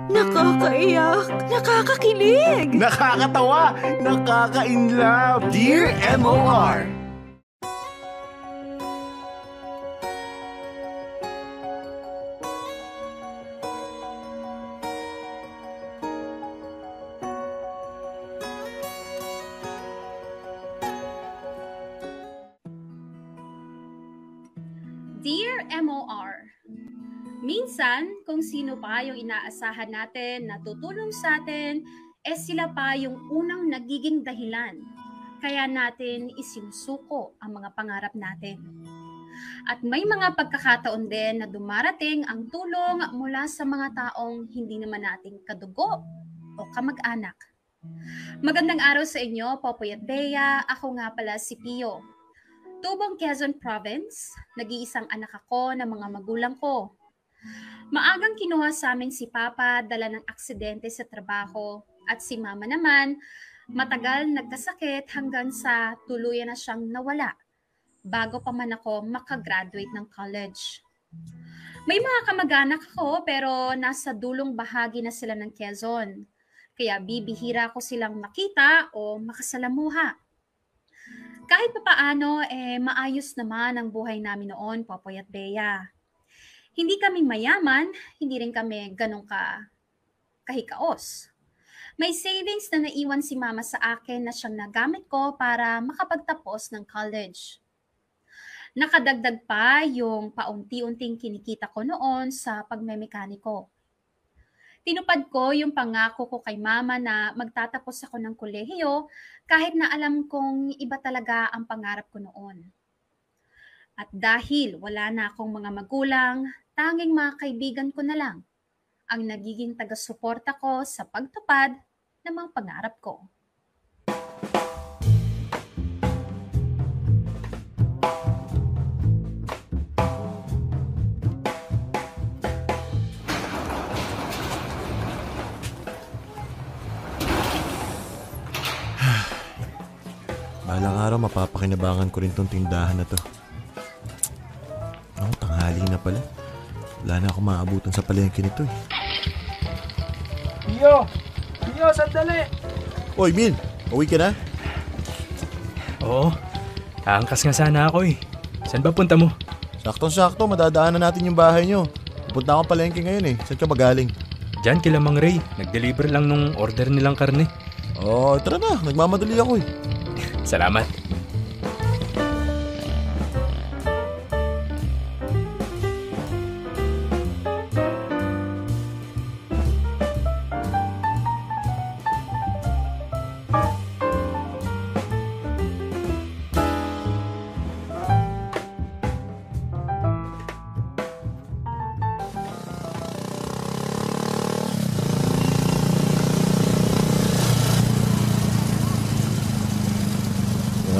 Nakakaiyak, nakakakilig, Nakakatawa, nakaka-inlove. Dear MOR. Dear MOR, minsan kung sino pa yung inaasahan natin na tutulong sa atin, sila pa yung unang nagiging dahilan. Kaya natin isinusuko ang mga pangarap natin. At may mga pagkakataon din na dumarating ang tulong mula sa mga taong hindi naman nating kadugo o kamag-anak. Magandang araw sa inyo, Popoy at Bea. Ako nga pala si Pio. Tubong Quezon Province, nag-iisang anak ako ng mga magulang ko. Maagang kinuha sa amin si Papa dala ng aksidente sa trabaho at si Mama naman matagal nagkasakit hanggang sa tuluyan na siyang nawala bago pa man ako makagraduate ng college. May mga kamag-anak ako pero nasa dulong bahagi na sila ng Quezon, kaya bibihira ko silang makita o makasalamuha. Kahit papaano, maayos naman ang buhay namin noon, Popoy at Bea. Hindi kami mayaman, hindi rin kami ganun kahikaos. May savings na naiwan si Mama sa akin na siyang nagamit ko para makapagtapos ng college. Nakadagdag pa yung paunti-unting kinikita ko noon sa pagmemekaniko. Tinupad ko yung pangako ko kay Mama na magtatapos ako ng kolehiyo kahit na alam kong iba talaga ang pangarap ko noon. At dahil wala na akong mga magulang, tanging mga kaibigan ko na lang ang nagiging taga-suporta ko sa pagtupad ng mga pangarap ko. Balang araw mapapakinabangan ko rin tong tindahan na to. Tanghali na pala. Wala na akong maabutan sa palengke nito eh. Pio, sandali. Oy, Min! Uwi ka na? Oo, aangkas nga sana ako eh. Saan ba punta mo? Saktong-sakto, madadaanan natin yung bahay nyo. Pupunta ako palengke ngayon eh. Saan ka ba galing? Diyan kila Mang Ray, nag-deliver lang nung order nilang karne. Oh, tara na. Nagmamadali ako eh. Salamat.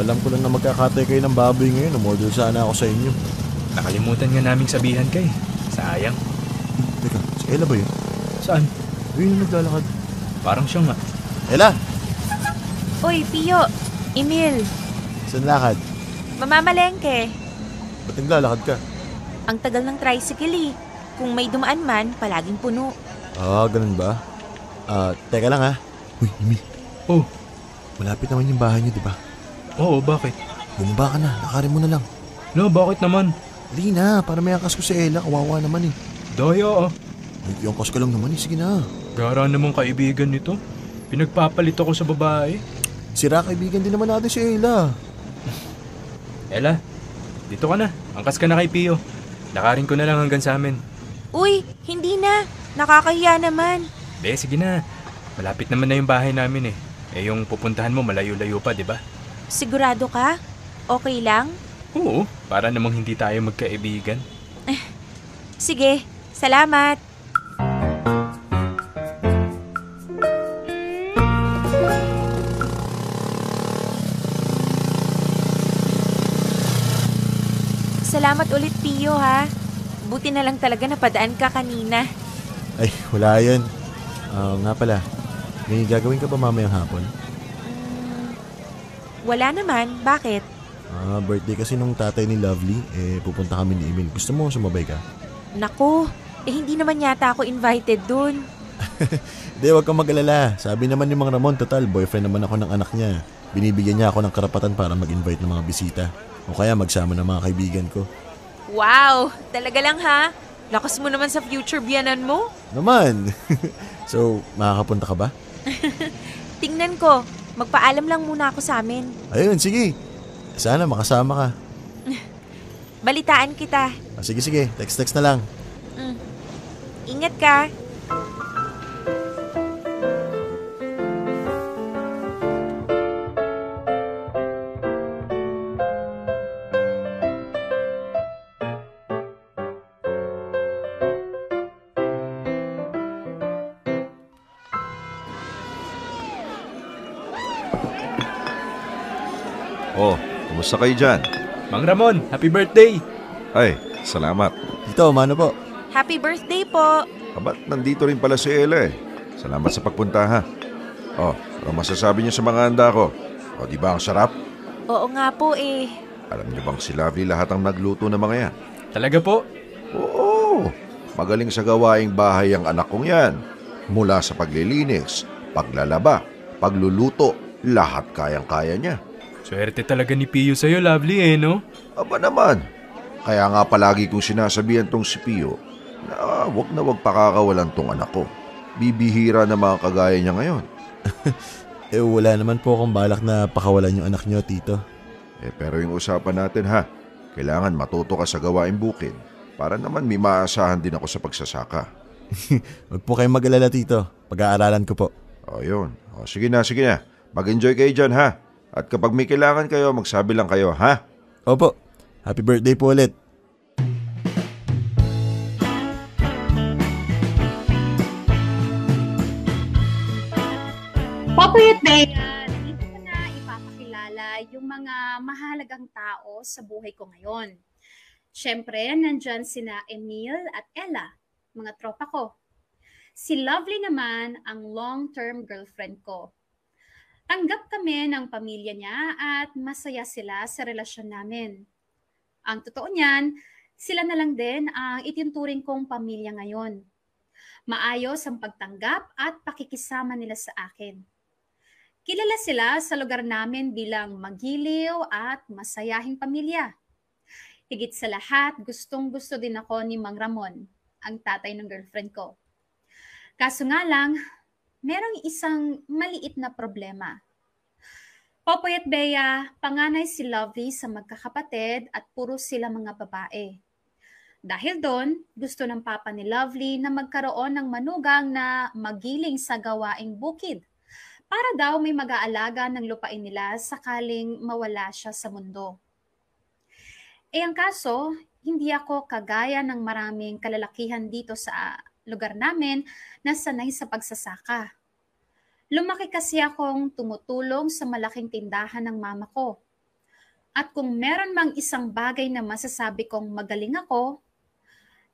Alam ko lang na magkakatay kayo ng baboy ngayon. Umorder sana ako sa inyo. Nakalimutan nga naming sabihan ka eh. Sayang. Teka, si Ella ba yun? Saan? Yun yung naglalakad. Parang siya nga. Ella! Uy, Pio, Emil, Saan lakad? mamamalengke. Ba't naglalakad ka? Ang tagal ng tricycle eh. Kung may dumaan man, palaging puno. Ganun ba? Teka lang ha. Uy, Emil. Oh, Malapit naman yung bahay niyo, di ba? oo, bakit? Bumaba ka na. Lakarin mo na lang. No, bakit naman? Dali na, para may angkas ko si Ella. Kawawa naman eh. Daya ah. May angkas ka lang naman eh. Sige na. Gara namang kaibigan nito. Pinagpapalit ako sa babae. Sira kaibigan din naman natin si Ella. Ella, dito ka na. Angkas ka na kay Pio. Lakarin ko na lang hanggang sa amin. Uy, hindi na. Nakakahiya naman. Be, sige na. Malapit naman na yung bahay namin eh. Yung pupuntahan mo malayo-layo pa, di ba? Sigurado ka? Okay lang? Oo, para namang hindi tayo magkaibigan. Sige, salamat. Salamat ulit, Pio, ha? Buti na lang talaga napadaan ka kanina. Ay, wala yan. Nga pala, may gagawin ka ba mamayang hapon? Wala naman. Bakit? Birthday kasi nung tatay ni Lovely, pupunta kami ni Emil. Gusto mo sumabay ka? Naku, hindi naman yata ako invited dun. Hindi, wag kang mag-alala. Sabi naman ni Mang Ramon, total, boyfriend naman ako ng anak niya. Binibigyan niya ako ng karapatan para mag-invite ng mga bisita. O kaya magsama ng mga kaibigan ko. Wow, talaga lang ha? Lakas mo naman sa future biyanan mo. Naman! So, makakapunta ka ba? Tingnan ko, magpaalam lang muna ako sa amin. Ayun, sige. Sana makasama ka. Balitaan kita. Sige, text na lang. Ingat ka. Oh, kumusta kayo dyan? Mang Ramon, happy birthday! Ay, salamat. Tito, mano po? Happy birthday po. Abat, nandito rin pala si Ella eh. Salamat sa pagpunta ha. Oh, ano masasabi niyo sa mga handa ko? O, di ba ang sarap? Oo nga po eh. Alam niyo bang si Lovely lahat ang nagluto ng mga yan? Talaga po? Oo, magaling sa gawaing bahay ang anak kong yan. Mula sa paglilinis, paglalaba, pagluluto, lahat kayang-kaya niya. Swerte talaga ni Pio sa'yo, Lovely no? Aba naman. Kaya nga palagi kong sinasabihan tong si Pio na wag pakakawalan tong anak ko. Bibihira na mga kagaya niya ngayon. Wala naman po akong balak na pakawalan yung anak niyo, Tito. Pero yung usapan natin ha, kailangan matuto ka sa gawaing bukid para naman may maasahan din ako sa pagsasaka. Huwag po kayong mag-alala, Tito. Pag-aaralan ko po. O yun. O, sige na. Mag-enjoy kayo dyan ha. At kapag may kailangan kayo, magsabi lang kayo ha. Opo. Happy birthday po ulit. Popoy at Bea, dito ko na ipapakilala yung mga mahalagang tao sa buhay ko ngayon. Siyempre, nandyan sina Emil at Ella, mga tropa ko. Si Lovely naman ang long-term girlfriend ko. Tanggap kami ng pamilya niya at masaya sila sa relasyon namin. Ang totoo niyan, sila na lang din ang itinuturing kong pamilya ngayon. Maayos ang pagtanggap at pakikisama nila sa akin. Kilala sila sa lugar namin bilang magiliw at masayahing pamilya. Higit sa lahat, gustong-gusto din ako ni Mang Ramon, ang tatay ng girlfriend ko. Kaso nga lang, merong isang maliit na problema. Popoy at Bea, panganay si Lovely sa magkakapatid at puro sila mga babae. Dahil doon, gusto ng papa ni Lovely na magkaroon ng manugang na magiling sa gawaing bukid para daw may mag-aalaga ng lupain nila sakaling mawala siya sa mundo. Ang kaso, hindi ako kagaya ng maraming kalalakihan dito sa lugar namin na sanay sa pagsasaka. Lumaki kasi akong tumutulong sa malaking tindahan ng mama ko. At kung meron mang isang bagay na masasabi kong magaling ako,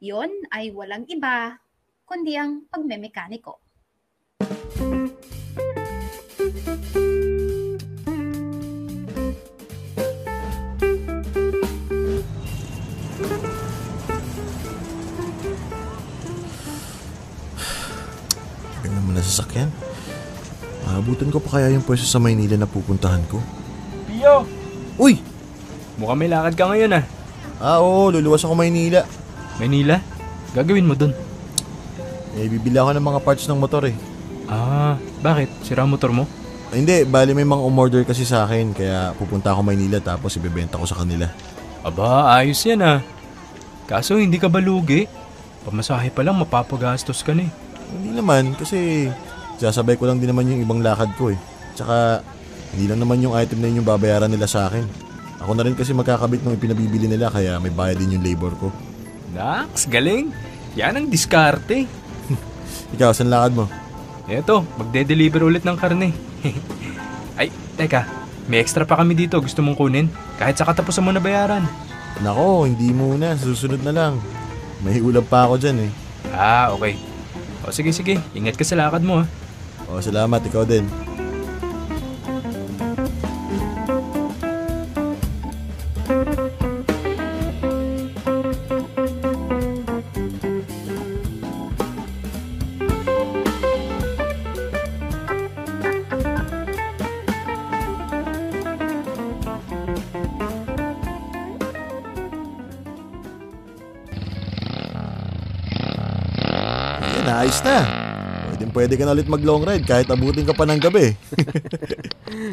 yon ay walang iba kundi ang pagmemekaniko. Tagal naman na sasakyan. Maabutan ko pa kaya yung pwesto sa Maynila na pupuntahan ko? Pio! Uy! Mukhang may lakad ka ngayon Oo, luluwas ako Maynila. Maynila? Gagawin mo dun? Bibili ako ng mga parts ng motor eh. Bakit? Sira ang motor mo? Hindi, bali may mga umorder kasi sa akin. Kaya pupunta ako Maynila tapos ibebenta ko sa kanila. Aba, ayos yan Kaso hindi ka ba lugi? Pamasahe pa lang mapapagastos ka na Hindi naman, kasi sasabay ko lang din naman yung ibang lakad ko eh. Tsaka, hindi lang naman yung item na yun yung babayaran nila sa akin. Ako na rin kasi magkakabit ng ipinabibili nila kaya may bayad din yung labor ko. Naks, galing. Yan ang diskarte. Ikaw, saan lakad mo? Eto, magde-deliver ulit ng karne. Ay, teka. May extra pa kami dito. Gusto mong kunin? Kahit sa katapusan mo na bayaran. Nako, hindi muna. Susunod na lang. May ulam pa ako dyan eh. Okay. O sige. Ingat ka sa lakad mo Salamat. Ikaw din. ayos na. Pwede ka na ulit mag long ride kahit abutin ka pa ng gabi.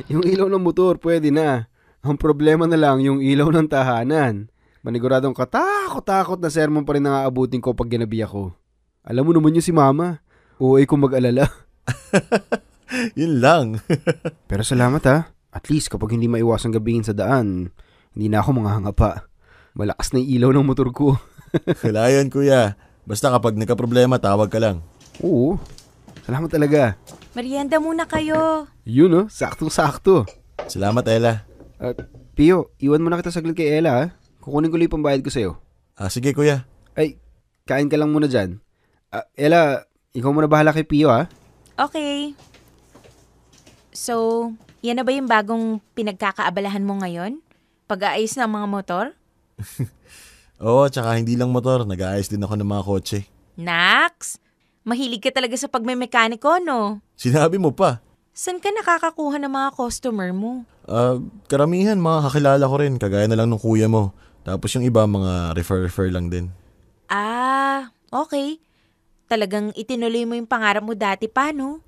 Yung ilaw ng motor, pwede na. Ang problema na lang yung ilaw ng tahanan. Maniguradong katakot-takot na sermon pa rin ang aabutin ko pag ginabi ako. Alam mo naman yun si Mama. Uy kung mag-alala. Yun lang. Pero salamat ha. At least kapag hindi maiwasang gabihin sa daan, hindi na ako mangahanga pa. Malakas na yung ilaw ng motor ko. Wala yan, kuya. Basta kapag nagka-problema, tawag ka lang. Oo. Salamat talaga. Merienda muna kayo. Yun saktong-sakto. Salamat, Ella. Pio, iwan mo na kita saglit kay Ella ha. Kukunin ko lang yung pambayad ko sa'yo. Sige, kuya. Ay, kain ka lang muna dyan. Ella, ikaw muna bahala kay Pio ha. Okay. So, yan na ba yung bagong pinagkakaabalahan mo ngayon? Pag-aayos ng mga motor? Oo, tsaka hindi lang motor. Nag-aayos din ako ng mga kotse. Nax! Mahilig ka talaga sa pagmemekaniko, no? Sinabi mo pa. Saan ka nakakakuha ng mga customer mo? Karamihan mga kakilala ko rin. Kagaya na lang ng kuya mo. Tapos yung iba, mga refer lang din. Okay. Talagang itinuloy mo yung pangarap mo dati pa, no?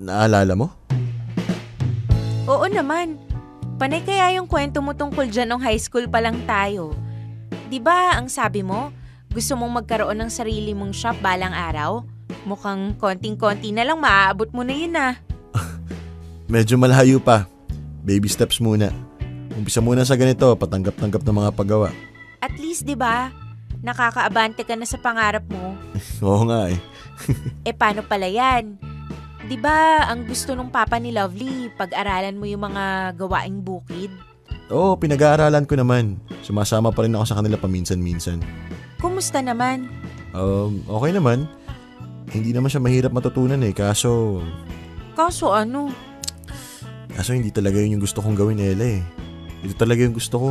Naalala mo? Oo naman. Panay kaya yung kwento mo tungkol dyan nung high school pa lang tayo. 'Di ba ang sabi mo, gusto mong magkaroon ng sarili mong shop balang araw? Mukhang konting-konti na lang maaabot mo na yun ah. Medyo malayo pa. Baby steps muna. Umpisa muna sa ganito, patanggap-tanggap ng mga paggawa. At least 'di ba, nakakaabante ka na sa pangarap mo. Oo nga eh. Paano pala yan? 'Di ba ang gusto nung papa ni Lovely, pag-aralan mo yung mga gawaing bukid? Oo, pinag-aaralan ko naman. Sumasama pa rin ako sa kanila paminsan-minsan. Kumusta naman? Okay naman. Hindi naman siya mahirap matutunan eh, kaso ano? Kaso hindi talaga yun yung gusto kong gawin, Ella eh. Ito talaga yung gusto ko.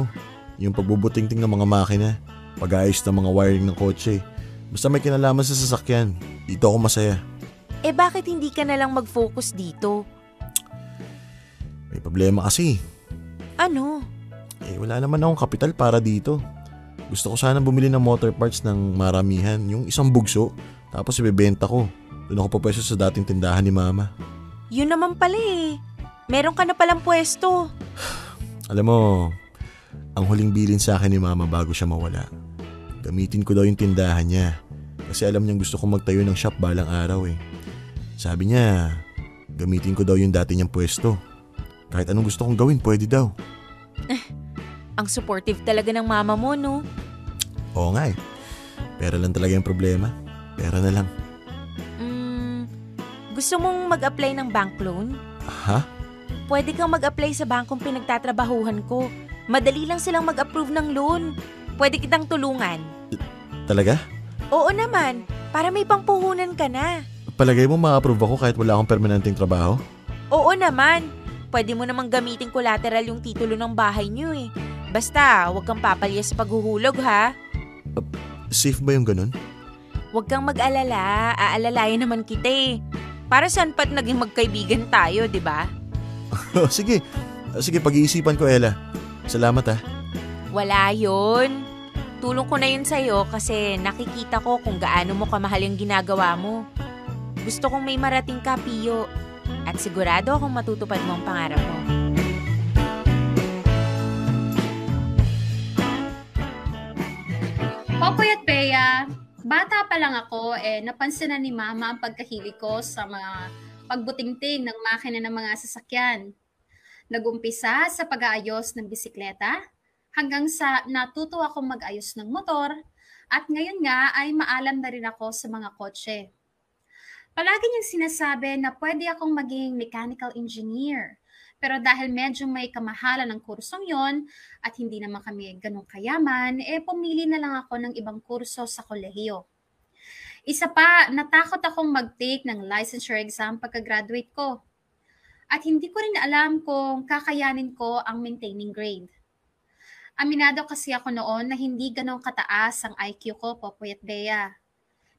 Yung pagbubuting-ting ng mga makina, pag-aayos ng mga wiring ng kotse. Basta may kinalaman sa sasakyan, dito ako masaya. Bakit hindi ka na lang mag-focus dito? May problema kasi. Ano? Wala naman akong kapital para dito. Gusto ko sana bumili ng motor parts ng maramihan, yung isang bugso, tapos ibebenta ko. Doon ako papwesto sa dating tindahan ni Mama. Yun naman pala eh. Meron ka na palang pwesto. Alam mo, ang huling bilin sa akin ni Mama bago siya mawala, gamitin ko daw yung tindahan niya. Kasi alam niyang gusto kong magtayo ng shop balang araw eh. Sabi niya, gamitin ko daw yung dati niyang pwesto. Kahit anong gusto kong gawin, pwede daw. Ang supportive talaga ng mama mo, no? Oo nga eh. Pera lang talaga yung problema. Pera na lang. Gusto mong mag-apply ng bank loan? Ha? Pwede kang mag-apply sa bangkong pinagtatrabahuhan ko. Madali lang silang mag-approve ng loan. Pwede kitang tulungan. Talaga? Oo naman, para may pangpuhunan ka na. Palagay mo ma-approve ako kahit wala akong permanenteng trabaho? Oo naman. Pwede mo namang gamitin collateral yung titulo ng bahay niyo eh. Basta, huwag kang papalya sa paghuhulog ha. Safe ba yung ganun? Huwag kang mag-alala, aalalayan naman kita eh. Para saan pa't naging magkaibigan tayo, di ba? Sige, pag-iisipan ko, Ella. Salamat ha. Wala yun. Tulong ko na yun sa'yo kasi nakikita ko kung gaano mo kamahal yung ginagawa mo. Gusto kong may marating ka, Pio. At sigurado akong matutupad mo ang pangarap mo. Popoy at Bea, bata pa lang ako, napansin na ni Mama ang pagkahilig ko sa mga pagbutingting ng makina ng mga sasakyan. Nagumpisa sa pag-aayos ng bisikleta, hanggang sa natuto akong mag-ayos ng motor, at ngayon nga ay maalam na rin ako sa mga kotse. Palagi niyang sinasabi na pwede akong maging mechanical engineer. Pero dahil medyo may kamahalan ng kursong yon at hindi naman kami ganun kayaman, pumili na lang ako ng ibang kurso sa kolehiyo. Isa pa, natakot akong mag-take ng licensure exam pagka-graduate ko. At hindi ko rin alam kung kakayanin ko ang maintaining grade. Aminado kasi ako noon na hindi ganun kataas ang IQ ko, Popoy at Bea.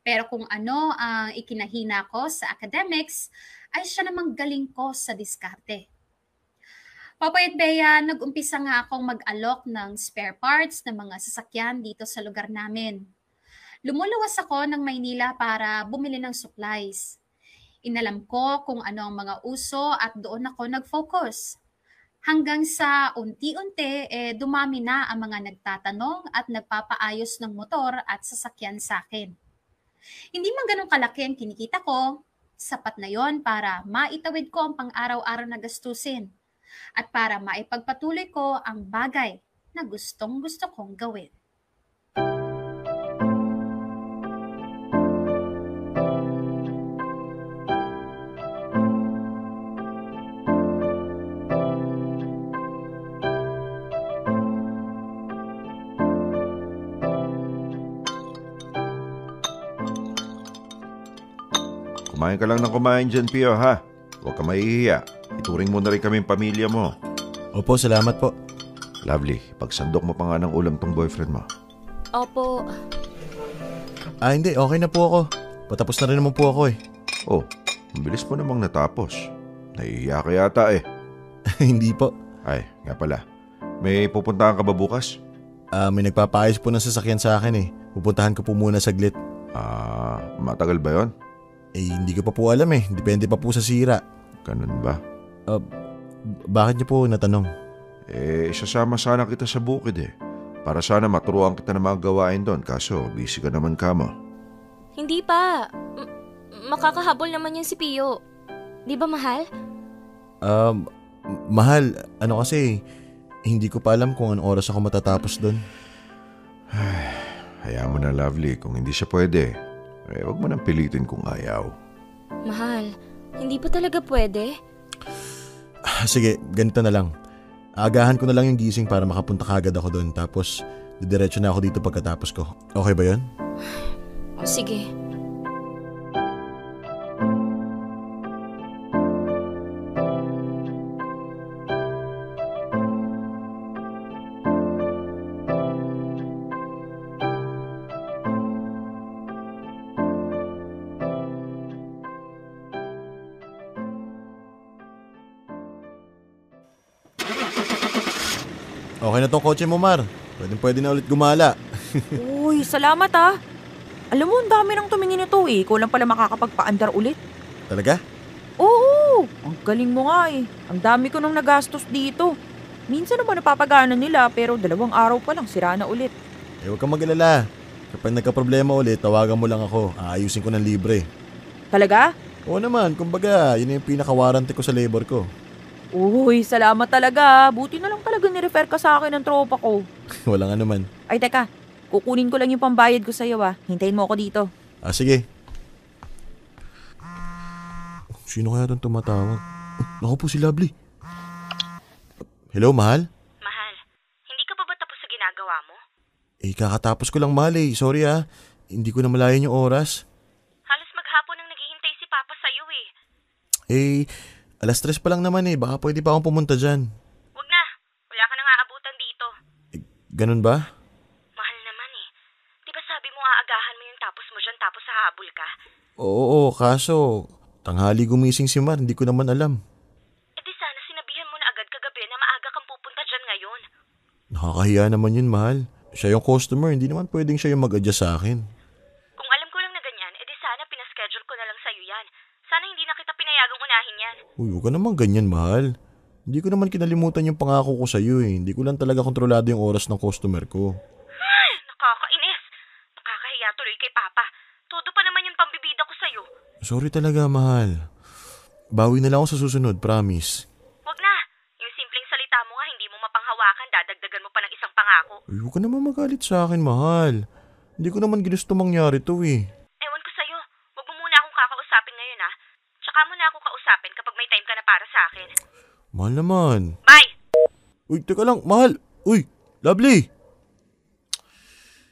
Pero kung ano ang ikinahina ko sa academics, ay siya namang galing ko sa diskarte. Popoy at Bea, nag-umpisa nga akong mag-alok ng spare parts ng mga sasakyan dito sa lugar namin. Lumuluwas ako ng Maynila para bumili ng supplies. Inalam ko kung ano ang mga uso at doon ako nag-focus. Hanggang sa unti-unti, dumami na ang mga nagtatanong at nagpapaayos ng motor at sasakyan sa akin. Hindi man ganun kalaki ang kinikita ko, sapat na yon para maitawid ko ang pang-araw-araw na gastusin at para maipagpatuloy ko ang bagay na gustong-gusto kong gawin. Kumain ka lang ng kumain dyan, Pio, ha? Huwag ka mahihiya. Ituring mo na rin kaming pamilya mo. Opo, salamat po. Lovely, pagsandok mo pa nga ng ulam tong boyfriend mo. Opo. Hindi. Okay na po ako. Patapos na rin naman po ako eh. Oh, mabilis mo namang natapos. Nahihiya ka yata eh. Hindi po. Ay, nga pala. May pupuntahan ka ba bukas? May nagpapaayos po ng sasakyan sa akin eh. Pupuntahan ko po muna saglit. Matagal ba yon? Hindi ko pa po alam eh. Depende pa po sa sira. Ganun ba? Bakit niyo po natanong? Isasama sana kita sa bukid eh. Para sana maturuan kita ng mga gawain doon. Kaso, busy ka naman ka mo. Hindi pa. Makakahabol naman yan si Pio. Di ba, mahal? Mahal, ano kasi, hindi ko pa alam kung anong oras ako matatapos doon. Hayaan mo na, Lovely. Kung hindi siya pwede, wag mo nang pilitin kung ayaw. Mahal, hindi pa talaga pwede? Sige, ganito na lang. Aagahan ko na lang yung gising para makapunta kagad ako doon. Tapos, didiretso na ako dito pagkatapos ko. Okay ba yun? Sige. Okay na tong kotse mo, Mar. Pwede na ulit gumala. Uy, salamat ah. Alam mo, ang dami nang tumingin ito eh. Ikaw lang pala makakapagpa-andar ulit. Talaga? Oo, ang galing mo nga eh. Ang dami ko nang nagastos dito. Minsan naman napapagana nila pero 2 araw pa lang sira na ulit. Huwag kang mag-alala. Kapag nagka-problema ulit, tawagan mo lang ako. Aayusin ko ng libre. Talaga? Oo naman, kumbaga, yun yung pinaka-warranty ko sa labor ko. Uy, salamat talaga. Buti na lang talaga ni-refer ka sa akin ng tropa ko. Walang ano man. Ay teka, kukunin ko lang yung pambayad ko sa'yo ah. Hintayin mo ako dito. Sige. Sino kaya itong tumatawag? Naku po si Lovely. Hello, mahal? Mahal, hindi ka pa ba tapos sa ginagawa mo? Kakatapos ko lang, mahal eh. Sorry ah. Hindi ko na malayan yung oras. Halos maghapon nang naghihintay si Papa sa'yo eh. 3:00 pa lang naman eh. Baka pwede pa akong pumunta dyan. Wag na, wala ka nang aabutan dito. Ganun ba? Mahal naman eh. Di ba sabi mo aagahan mo yung tapos mo dyan tapos hahabol ka? Oo, kaso tanghali gumising si Mar. Hindi ko naman alam. Di sana sinabihan mo na agad kagabi na maaga kang pupunta dyan ngayon. Nakakahiya naman yun, mahal. Siya yung customer. Hindi naman pwedeng siya yung mag-adjust sa akin. Kung alam ko lang na ganyan, di sana pinaschedule ko na lang sa'yo yan. Sana hindi na kita pinayagang unahin yan. Uy, huwag ka naman ganyan, mahal. Hindi ko naman kinalimutan yung pangako ko sa'yo eh. Hindi ko lang talaga kontrolado yung oras ng customer ko. Ay, nakakainis. Nakakahiya tuloy kay Papa. Todo pa naman yung pambibida ko sa'yo. Sorry talaga, mahal. Bawi na lang ako sa susunod, promise. Wag na. Yung simpleng salita mo nga hindi mo mapanghawakan, dadagdagan mo pa ng isang pangako. Uy, huwag ka naman magalit sa akin, mahal. Hindi ko naman ginusto mangyari to eh. Ewan ko sa'yo. Wag mo muna akong kakausapin ngayon ah. Tsaka mo na ako kausapin kapag may time ka na para sa akin. Mahal naman. Bye! Uy, teka lang, mahal. Uy, Lovely.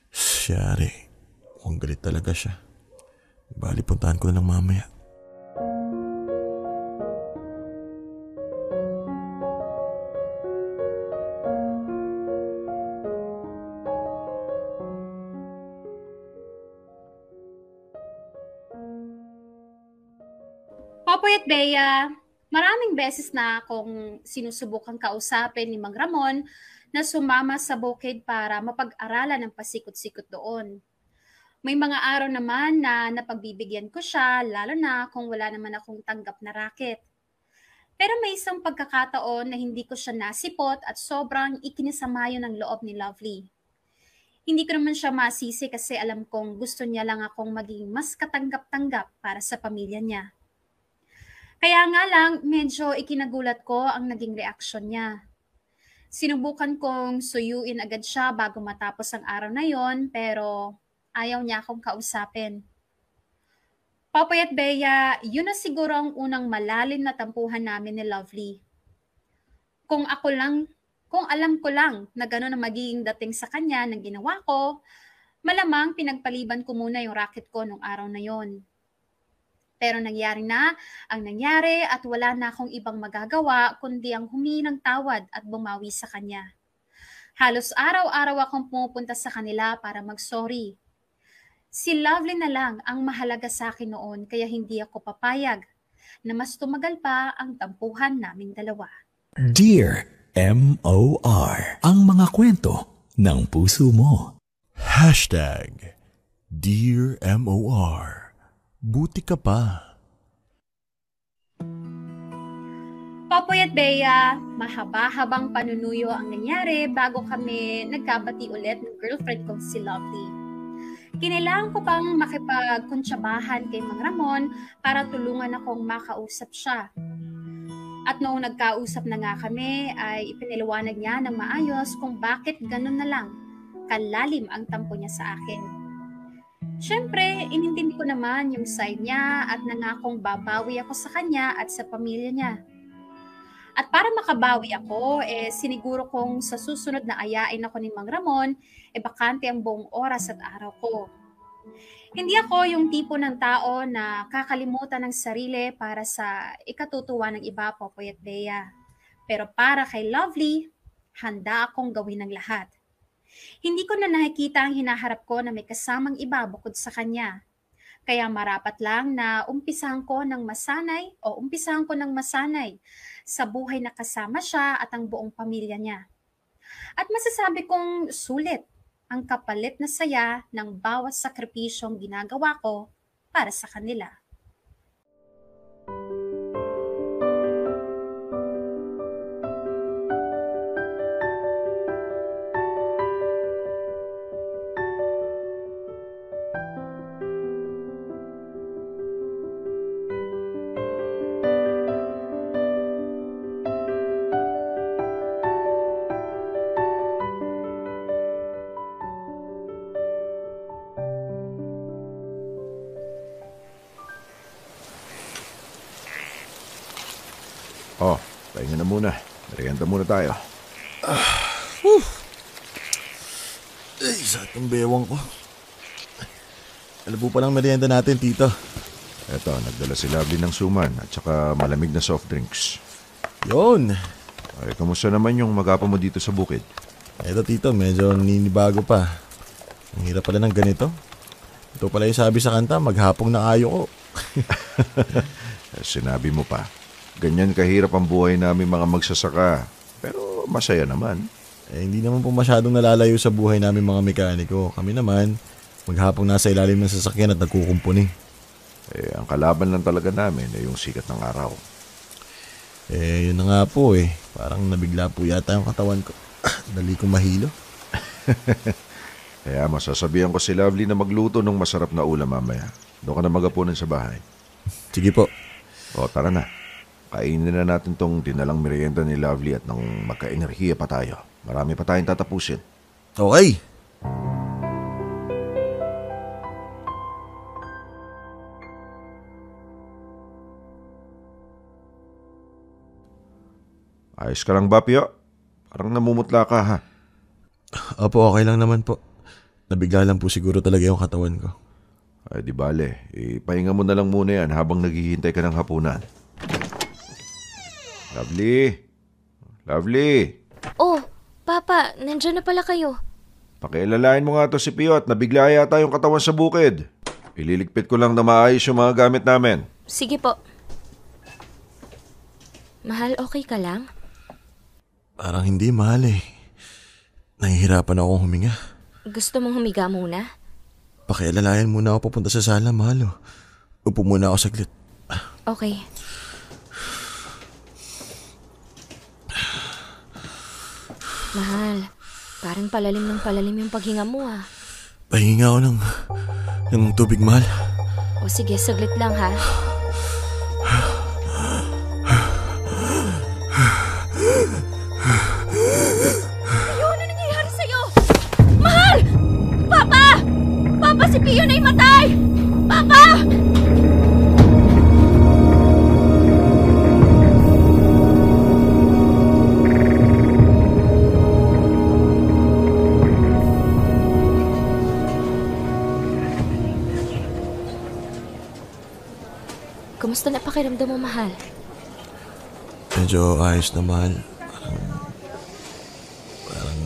Siyari. Mukhang galit talaga siya. Bali, puntahan ko na lang mamaya. Popoy at Bea, maraming beses na akong sinusubukang kausapin ni Mang Ramon na sumama sa bukid para mapag-aralan ng pasikot-sikot doon. May mga araw naman na napagbibigyan ko siya, lalo na kung wala naman akong tanggap na racket. Pero may isang pagkakataon na hindi ko siya nasipot at sobrang ikinisamayo ng loob ni Lovely. Hindi ko naman siya masisi kasi alam kong gusto niya lang akong maging mas katanggap-tanggap para sa pamilya niya. Kaya nga lang, medyo ikinagulat ko ang naging reaksyon niya. Sinubukan kong suyuin agad siya bago matapos ang araw na yon, pero ayaw niya akong kausapin. Popoy at Bea, yun na siguro ang unang malalim na tampuhan namin ni Lovely. Kung alam ko lang na gano'n ang magiging dating sa kanya ng ginawa ko, malamang pinagpaliban ko muna yung racket ko nung araw na yon. Pero nangyari na ang nangyari at wala na akong ibang magagawa kundi ang humingi ng tawad at bumawi sa kanya. Halos araw-araw akong pumupunta sa kanila para mag-sorry. Si Lovely na lang ang mahalaga sa akin noon kaya hindi ako papayag na mas tumagal pa ang tampuhan naming dalawa. Dear M.O.R. Ang mga kwento ng puso mo. Dear M.O.R. Buti ka pa. Popoy at Bea, mahaba-habang panunuyo ang nangyari bago kami nagkabati ulit ng girlfriend kong si Lovely. Kinailangan ko pang makipagkuntsabahan kay Mang Ramon para tulungan akong makausap siya. At noong nagkausap na nga kami ay ipiniliwanag niya ng maayos kung bakit ganun na lang kalalim ang tampo niya sa akin. Siyempre, inintindi ko naman yung side niya at nangakong babawi ako sa kanya at sa pamilya niya. At para makabawi ako, siniguro kong sa susunod na ayain ako ni Mang Ramon, bakante ang buong oras at araw ko. Hindi ako yung tipo ng tao na kakalimutan ng sarili para sa ikatutuwa ng iba, Popoy at Bea. Pero para kay Lovely, handa akong gawin ng lahat. Hindi ko na nakikita ang hinaharap ko na may kasamang iba bukod sa kanya. Kaya marapat lang na umpisahan ko ng masanay sa buhay na kasama siya at ang buong pamilya niya. At masasabi kong sulit ang kapalit na saya ng bawat sakripisyong ginagawa ko para sa kanila. Pahinga na muna. Merienda muna tayo. Ay, sakit ang bewang ko. Ano po palang merienda natin, Tito? Eto, nagdala si Lovely ng suman at saka malamig na soft drinks. Yun. Ay, kamusta naman yung magapa mo dito sa bukid? Eto, Tito, medyo ninibago pa. Ang hirap pala ng ganito. Ito pala yung sabi sa kanta, maghapong na kayo ko. Sinabi mo pa. Ganyan kahirap ang buhay namin mga magsasaka. Pero masaya naman. Hindi naman po masyadong nalalayo sa buhay namin mga mekaniko. Kami naman, maghapong nasa ilalim ng sasakyan at nagkukumpuni. Ang kalaban lang talaga namin ay yung sikat ng araw. Yun na nga po eh. Parang nabigla po yata yung katawan ko. Dali kong mahilo. Kaya masasabihan ko si Lovely na magluto ng masarap na ulam mamaya. Doon ka na magapunan sa bahay. Sige po. Tara na. Kainin na natin tong dinalang merienda ni Lovely at nang magka-enerhiya pa tayo. Marami pa tayong tatapusin. Okay. Ayos ka lang ba, Pio? Parang namumutla ka, ha? Opo, okay lang naman po. Nabigla lang po siguro talaga yung katawan ko. Ay, di bale. Pahinga mo na lang muna yan habang naghihintay ka ng hapunan. Lovely! Lovely! Oh, Papa, nandyan na pala kayo. Pakialalain mo nga to si Pio at nabigla yata yung katawan sa bukid. Ililigpit ko lang na maayos yung mga gamit namin. Sige po. Mahal, okay ka lang? Parang hindi, mahal eh. Nahihirapan akong huminga. Gusto mong humiga muna? Pakialalayan muna ako papunta sa sala, mahal. Upo muna ako saglit. Okay. Mahal, parang palalim yung paghinga mo Pahinga ako ng tubig, mahal. O sige, saglit lang ha. Pio, ano nangyayari sa'yo? Mahal! Papa! Papa, si Pio na imatay! Papa! Kumusta na pakiramdam mo, mahal? Medyo ayos na, mahal. Parang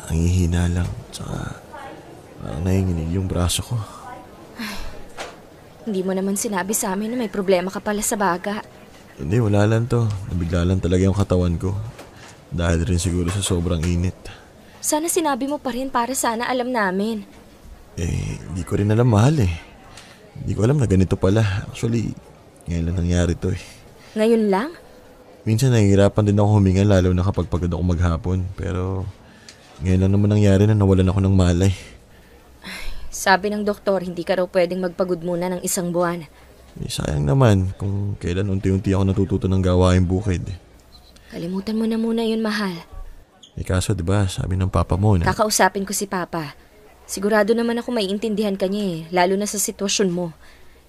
nangihina lang. Tsaka parang nanginginig yung braso ko. Ay, hindi mo naman sinabi sa amin na may problema ka pala sa baga. Hindi, wala lang to. Nabigla lang talaga yung katawan ko. Dahil rin siguro sa sobrang init. Sana sinabi mo pa rin para sana alam namin. Hindi ko rin alam, mahal Hindi ko alam na ganito pala. Actually, ngayon lang nangyari to Ngayon lang? Minsan nahihirapan din ako huminga lalo na kapag pagod ako maghapon. Pero ngayon lang naman nangyari na nawalan ako ng malay. Sabi ng doktor, hindi ka raw pwedeng magpagod muna ng 1 buwan. Sayang naman kung kailan unti-unti ako natututo ng gawaing bukid. Kalimutan mo na muna yun, mahal. Kaso diba, sabi ng papa mo na... Kakausapin ko si papa. Sigurado naman ako maiintindihan ka niya lalo na sa sitwasyon mo.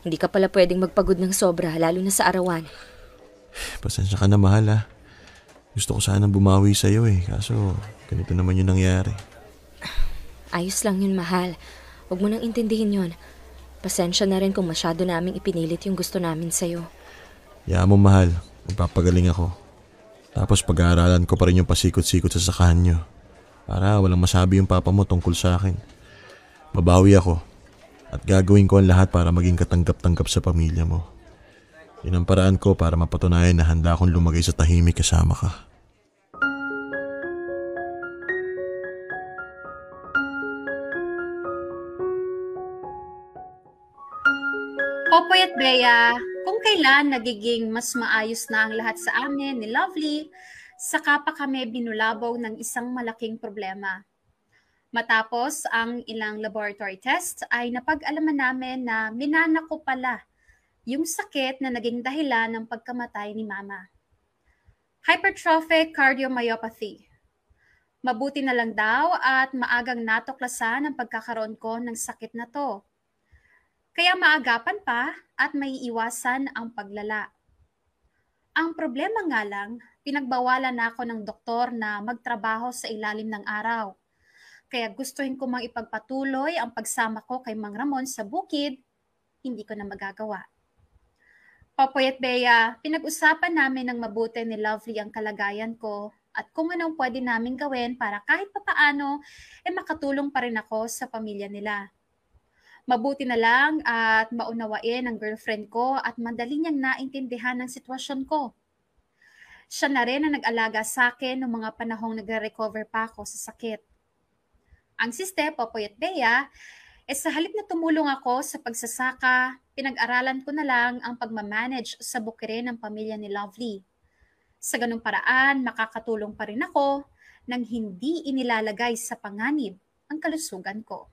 Hindi ka pala pwedeng magpagod ng sobra, lalo na sa arawan. Pasensya ka na, mahal Gusto ko sanang bumawi sa'yo kaso ganito naman yung nangyari. Ayos lang yun, mahal. Huwag mo nang intindihin yun. Pasensya na rin kung masyado naming ipinilit yung gusto namin sa'yo. Yaan mo, mahal. Magpapagaling ako. Tapos pag-aaralan ko pa rin yung pasikot-sikot sa sakahan nyo. Para walang masabi yung papa mo tungkol sa akin. Babawi ako. At gagawin ko ang lahat para maging katanggap-tanggap sa pamilya mo. Yun ang paraan ko para mapatunayan na handa akong lumagay sa tahimik kasama ka. Popoy at Bea, kung kailan nagiging mas maayos na ang lahat sa amin ni Lovely, saka pa kami binulabaw ng isang malaking problema. Matapos ang ilang laboratory tests ay napag-alaman namin na minana ko pala yung sakit na naging dahilan ng pagkamatay ni Mama. Hypertrophic cardiomyopathy. Mabuti na lang daw at maagang natuklasan ang pagkakaroon ko ng sakit na to. Kaya maagapan pa at may iwasan ang paglala. Ang problema nga lang, pinagbawalan na ako ng doktor na magtrabaho sa ilalim ng araw. Kaya gustuhin ko mang ipagpatuloy ang pagsama ko kay Mang Ramon sa bukid, hindi ko na magagawa. Popoy at Bea, pinag-usapan namin ng mabuti ni Lovely ang kalagayan ko at kung anong pwede namin gawin para kahit papaano makatulong pa rin ako sa pamilya nila. Mabuti na lang at maunawain ang girlfriend ko at madali niyang naintindihan ang sitwasyon ko. Siya na rin ang nag-alaga sa akin noong mga panahong nagre-recover pa ako sa sakit. Ang siste, Popoy at Bea, sa halip na tumulong ako sa pagsasaka, pinag-aralan ko na lang ang pagmamanage sa bukirin ng pamilya ni Lovely. Sa ganung paraan, makakatulong pa rin ako nang hindi inilalagay sa panganib ang kalusugan ko.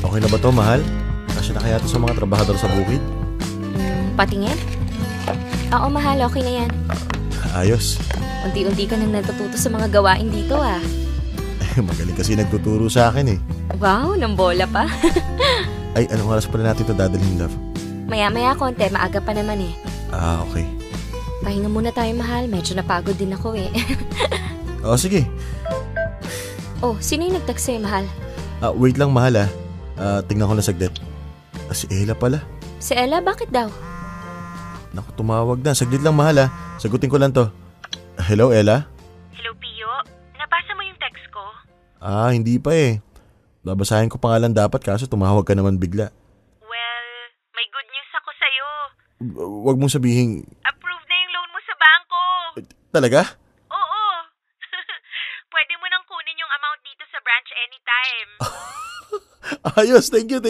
Okay na ba to, mahal? Kasya na kaya to sa mga trabahador sa bukid? Patingin? Oo, mahal. Okay na yan. Ayos. Unti-unti ka nang natututo sa mga gawain dito Magaling kasi nagtuturo sa akin Wow, nang bola pa. Ay, anong oras pala natin ito dadalhin, love? Maya-maya konti. Maaga pa naman Okay. Pahinga muna tayo, mahal. Medyo napagod din ako Sige. Oh, sino yung nag-text sa'yo, mahal? Wait lang, mahal tingnan ko na saglit. Si Ella pala. Si Ella? Bakit daw? Naku, tumawag na. Saglit lang, mahal Sagutin ko lang to. Hello, Ella? Hello, Pio. Nabasa mo yung text ko? Hindi pa Babasahin ko pa nga lang dapat kaso tumawag ka naman bigla. Well, may good news ako sa'yo. Wag mong sabihin... Approve Talaga? Oo. Pwede mo nang kunin yung amount dito sa branch anytime. Ayos, thank you.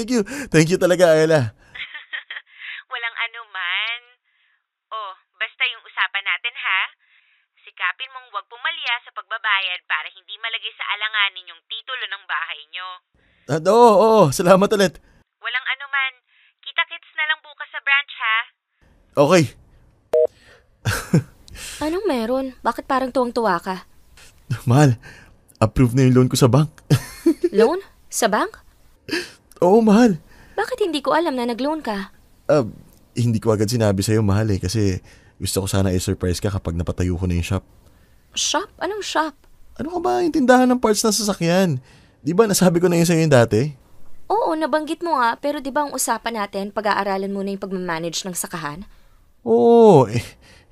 Thank you talaga, Ayla. Walang anuman. Oh, basta yung usapan natin ha. Sikapin mong huwag pumalya sa pagbabayad para hindi malagay sa alanganin yung titulo ng bahay nyo. Oo, salamat ulit. Walang anuman. Kita-kits na lang bukas sa branch ha. Okay. Anong meron? Bakit parang tuwang-tuwa ka? Mahal, approve na yung loan ko sa bank. Loan? Sa bank? Oo, mahal. Bakit hindi ko alam na nag-loan ka? Hindi ko agad sinabi sa'yo, mahal kasi gusto ko sana i-surprise ka kapag napatayo ko na yung shop. Shop? Anong shop? Ano ka ba? Yung tindahan ng parts ng sasakyan. Di ba nasabi ko na yun sa'yo yung dati? Oo, nabanggit mo nga, pero di ba ang usapan natin, pag-aaralan muna yung pagmamanage ng sakahan? Oo,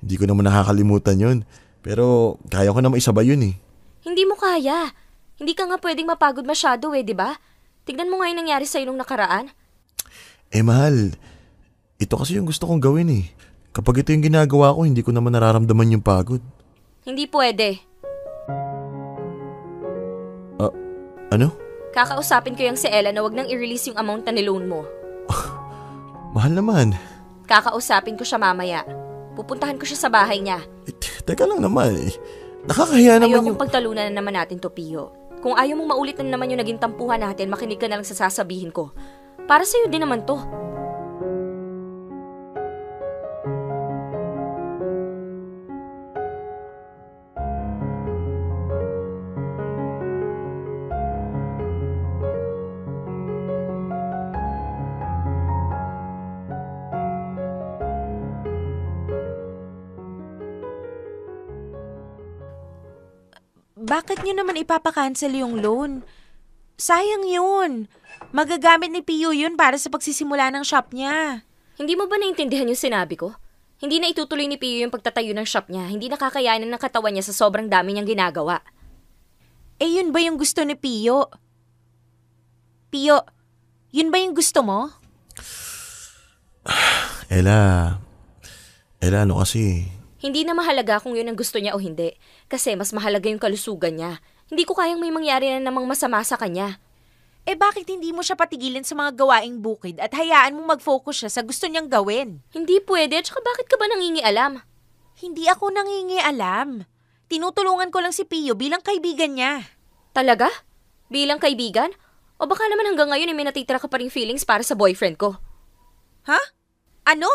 hindi ko naman nakakalimutan yun. Pero kaya ko na maisabay yun eh. Hindi mo kaya. Hindi ka nga pwedeng mapagod masyado di ba? Tignan mo nga yung nangyari sa'yo nung nakaraan. Mahal, ito kasi yung gusto kong gawin eh. Kapag ito yung ginagawa ko, hindi ko naman nararamdaman yung pagod. Hindi pwede. Ano? Kakausapin ko yung si Ella na wag nang i-release yung amount na niloan mo. Mahal naman. Kakausapin ko siya mamaya. Pupuntahan ko siya sa bahay niya. Teka lang naman Nakakahiya naman Ayokong pagtalunan na naman natin to, Pio. Kung ayaw mong maulit na naman yung naging tampuhan natin, makinig ka na lang sa sasabihin ko. Para sa'yo din naman to. Bakit nyo naman ipapakancel yung loan? Sayang yun. Magagamit ni Pio yun para sa pagsisimula ng shop niya. Hindi mo ba naintindihan yung sinabi ko? Hindi na itutuloy ni Pio yung pagtatayo ng shop niya. Hindi nakakayanan ng katawan niya sa sobrang dami niyang ginagawa. Yun ba yung gusto ni Pio? Pio, yun ba yung gusto mo? Ella, ano kasi? Hindi na mahalaga kung yun ang gusto niya o hindi. Kasi mas mahalaga yung kalusugan niya. Hindi ko kayang may mangyari na namang masama sa kanya. Bakit hindi mo siya patigilin sa mga gawaing bukid at hayaan mong mag-focus siya sa gusto niyang gawin? Hindi pwede. Tsaka bakit ka ba nangingialam? Hindi ako nangingialam. Tinutulungan ko lang si Pio bilang kaibigan niya. Talaga? Bilang kaibigan? O baka naman hanggang ngayon may natitira ka pa ring feelings para sa boyfriend ko? Ha? Ano?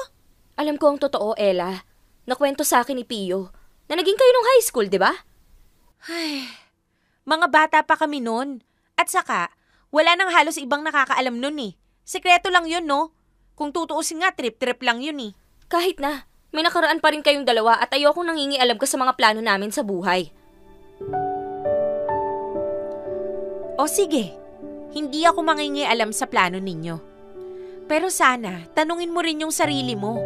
Alam ko ang totoo, Ella. Nakwento sa akin ni Pio na naging kayo nung high school, di ba? Ay, mga bata pa kami nun. At saka, wala nang halos ibang nakakaalam nun eh. Sekreto lang yun, no? Kung tutuusin nga, trip-trip lang yun eh. Kahit na, may nakaraan pa rin kayong dalawa at ayokong nangingialam ka sa mga plano namin sa buhay. O sige, hindi ako mangingialam sa plano ninyo. Pero sana, tanungin mo rin yung sarili mo.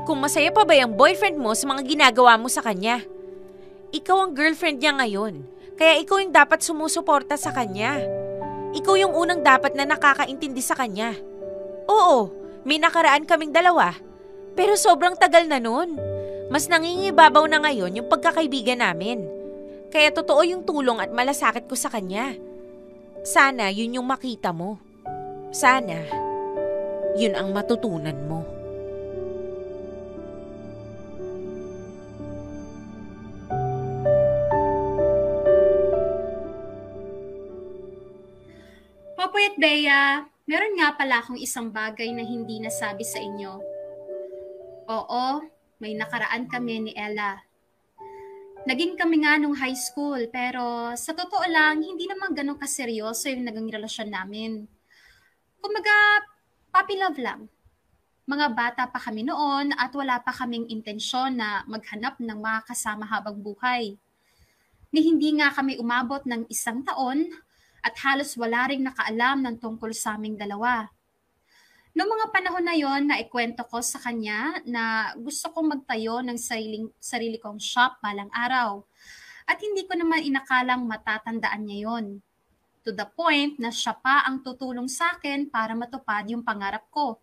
Kung masaya pa ba yung boyfriend mo sa mga ginagawa mo sa kanya? Ikaw ang girlfriend niya ngayon, kaya ikaw yung dapat sumusuporta sa kanya. Ikaw yung unang dapat na nakakaintindi sa kanya. Oo, may nakaraan kaming dalawa, pero sobrang tagal na nun. Mas nangingibabaw na ngayon yung pagkakaibigan namin. Kaya totoo yung tulong at malasakit ko sa kanya. Sana yun yung makita mo. Sana yun ang matutunan mo. Popoy at Bea, meron nga pala akong isang bagay na hindi nasabi sa inyo. Oo, may nakaraan kami ni Ella. Naging kami nga nung high school, pero sa totoo lang, hindi naman ganun kaseryoso yung naging relasyon namin. Kumaga, puppy love lang. Mga bata pa kami noon at wala pa kaming intensyon na maghanap ng mga kasama habang buhay. Ni hindi nga kami umabot ng 1 taon, at halos wala ring nakaalam ng tungkol sa aming dalawa. Noong mga panahon na yon, naikwento ko sa kanya na gusto kong magtayo ng sarili kong shop balang araw. At hindi ko naman inakalang matatandaan niya yon. To the point na siya pa ang tutulong sa akin para matupad yung pangarap ko.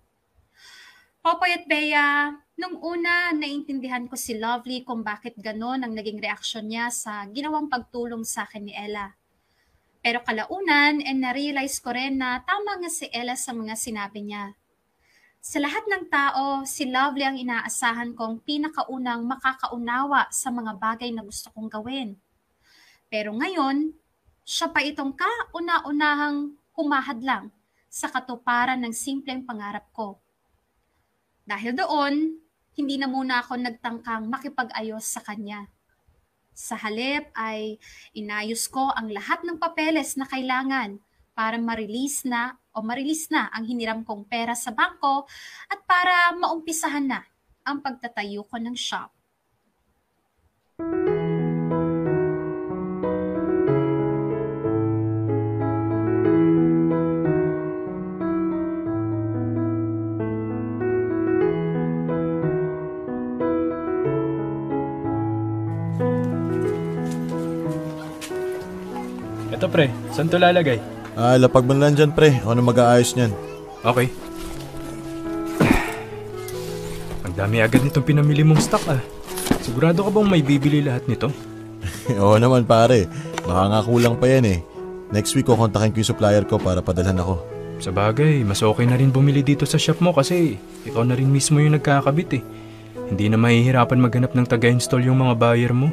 Popoy at Bea, Nung una, naiintindihan ko si Lovely kung bakit ganon ang naging reaksyon niya sa ginawang pagtulong sa akin ni Ella. Pero kalaunan, na-realize ko rin na tama nga si Ella sa mga sinabi niya. Sa lahat ng tao, si Lovely ang inaasahan kong pinakaunang makakaunawa sa mga bagay na gusto kong gawin. Pero ngayon, siya pa itong kauna-unahang humahadlang sa katuparan ng simpleng pangarap ko. Dahil doon, hindi na muna ako nagtangkang makipag-ayos sa kanya. Sa halip ay inayos ko ang lahat ng papeles na kailangan para ma-release na ang hiniram kong pera sa bangko at para maumpisahan na ang pagtatayo ko ng shop. Ito pre, saan to lalagay? Lapag mo lang dyan pre, ako na mag-aayos niyan. Okay. Ang dami agad nitong pinamili mong stock Sigurado ka bang may bibili lahat nito? Oo naman pare, baka nga kulang pa yan eh. Next week kukontakin ko yung supplier ko para padalhan ako. Sa bagay, mas okay na rin bumili dito sa shop mo kasi ikaw na rin mismo yung nagkakabit Hindi na mahihirapan maghanap ng taga-install yung mga buyer mo.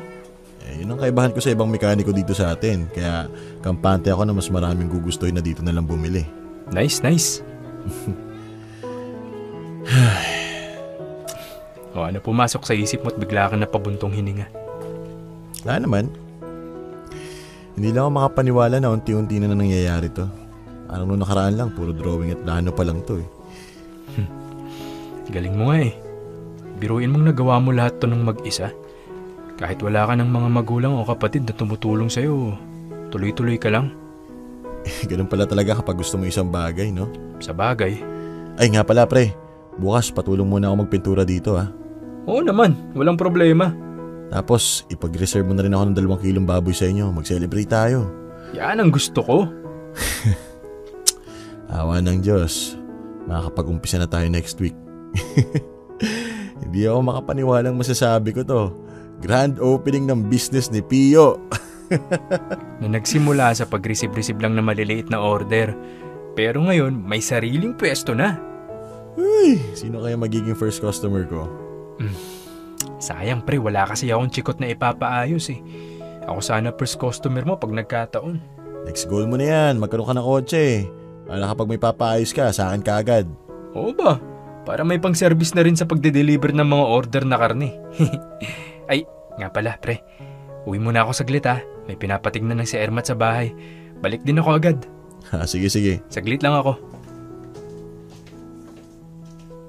Yun ang kaibahan ko sa ibang mekaniko dito sa atin. Kaya kampante ako na mas maraming gugustuhin na dito na lang bumili. Nice. Ano pumasok sa isip mo at bigla ka na pabuntong hininga? Wala naman. Hindi lang ako makapaniwala na unti-unti na nangyayari to. Parang noong nakaraan lang, puro drawing at plano pa lang to Galing mo nga Biruin mong nagawa mo lahat to ng mag-isa. Kahit wala ka ng mga magulang o kapatid na tumutulong sa'yo, tuloy-tuloy ka lang. Ganun pala talaga kapag gusto mo isang bagay, no? Sa bagay. Ay nga pala pre, bukas patulong muna ako magpintura dito Oo naman, walang problema. Tapos ipag-reserve mo na rin ako ng 2 kilong baboy sa inyo, mag-celebrate tayo. Yan ang gusto ko. Awa ng Diyos, makakapag-umpisa na tayo next week. Hindi ako makapaniwalang masasabi ko to. Grand opening ng business ni Pio. Na nagsimula sa pag-receive lang na maliliit na order. Pero ngayon, may sariling pwesto na. Uy, sino kaya magiging first customer ko? Sayang pre, wala kasi akong chikot na ipapaayos Ako sana first customer mo pag nagkataon. Next goal mo na yan, magkaroon ka ng kotse. Para kapag may papaayos ka, sa akin ka agad. Oo ba? Para may pang-service na rin sa pagde-deliver ng mga order na karne. Ay, nga pala pre. Uwi muna ako saglit May pinapatignan ng si Ermat sa bahay. Balik din ako agad. Sige. Saglit lang ako.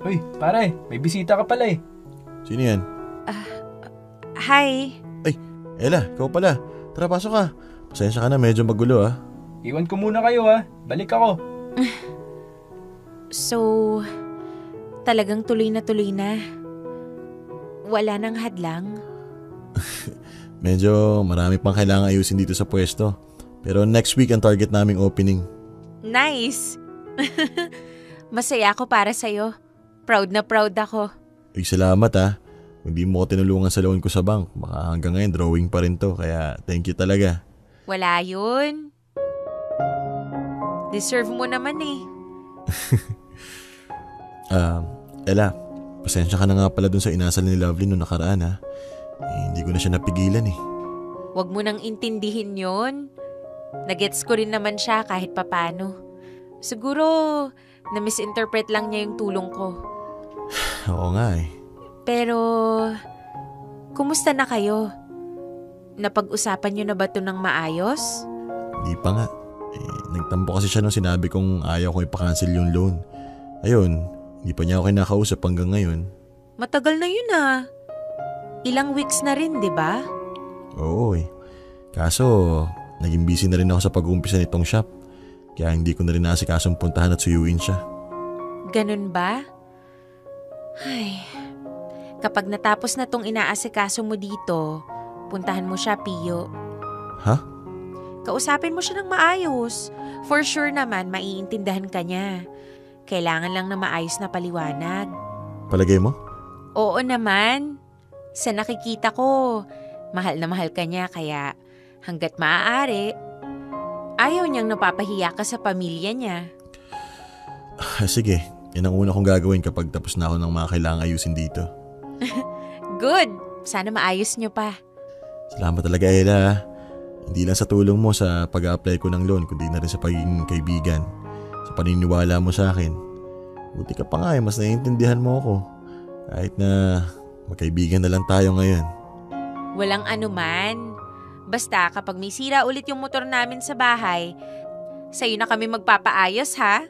Uy, pare, may bisita ka pala Sino yan? Hi. Ay, Ella, ikaw pala. Tara, pasok ka. Pasensya ka na, medyo magulo Iwan ko muna kayo Balik ako. So, talagang tuloy na. Wala nang hadlang? Medyo marami pang kailangan ayusin dito sa pwesto. Pero next week ang target naming opening. Nice! Masaya ako para sa'yo. Proud na proud ako. Uy, salamat Kung di mo ko tinulungan sa loan ko sa bank, baka hanggang ngayon drawing pa rin to. Kaya thank you talaga. Wala yun. Deserve mo naman Ella, pasensya ka na nga pala dun sa inasal ni Lovely noong nakaraan hindi ko na siya napigilan Huwag mo nang intindihin yon. Nagets ko rin naman siya kahit papano. Siguro, na-misinterpret lang niya yung tulong ko. Oo nga Pero, kumusta na kayo? Napag-usapan niyo na ba ito ng maayos? Hindi pa nga. Nagtampo kasi siya nung sinabi kong ayaw ko ipakancel yung loan. Ayun, hindi pa niya ako kinakausap hanggang ngayon. Matagal na yun Ilang weeks na rin, di ba? Oo Kaso, naging busy na rin ako sa pag-uumpisa nitong shop. Kaya hindi ko na rin naasikasong puntahan at suyuin siya. Ganun ba? Ay, kapag natapos na tong inaasikaso mo dito, puntahan mo siya, Pio. Ha? Kausapin mo siya ng maayos. For sure naman, maiintindihan ka niya. Kailangan lang na maayos na paliwanag. Palagay mo? Oo naman. Sa nakikita ko, mahal na mahal ka niya kaya hanggat maaari, ayaw niyang napapahiya ka sa pamilya niya. Sige, yan ang una kong gagawin kapag tapos na ako ng mga kailangang ayusin dito. Good! Sana maayos niyo pa. Salamat talaga, Ella. Hindi lang sa tulong mo sa pag-a-apply ko ng loan, kundi na rin sa pagiging kaibigan. Sa paniniwala mo sa akin. Buti ka pa nga mas naiintindihan mo ako. Kahit na magkaibigan na lang tayo ngayon. Walang anuman. Basta kapag may sira ulit yung motor namin sa bahay, sa'yo na kami magpapaayos ha?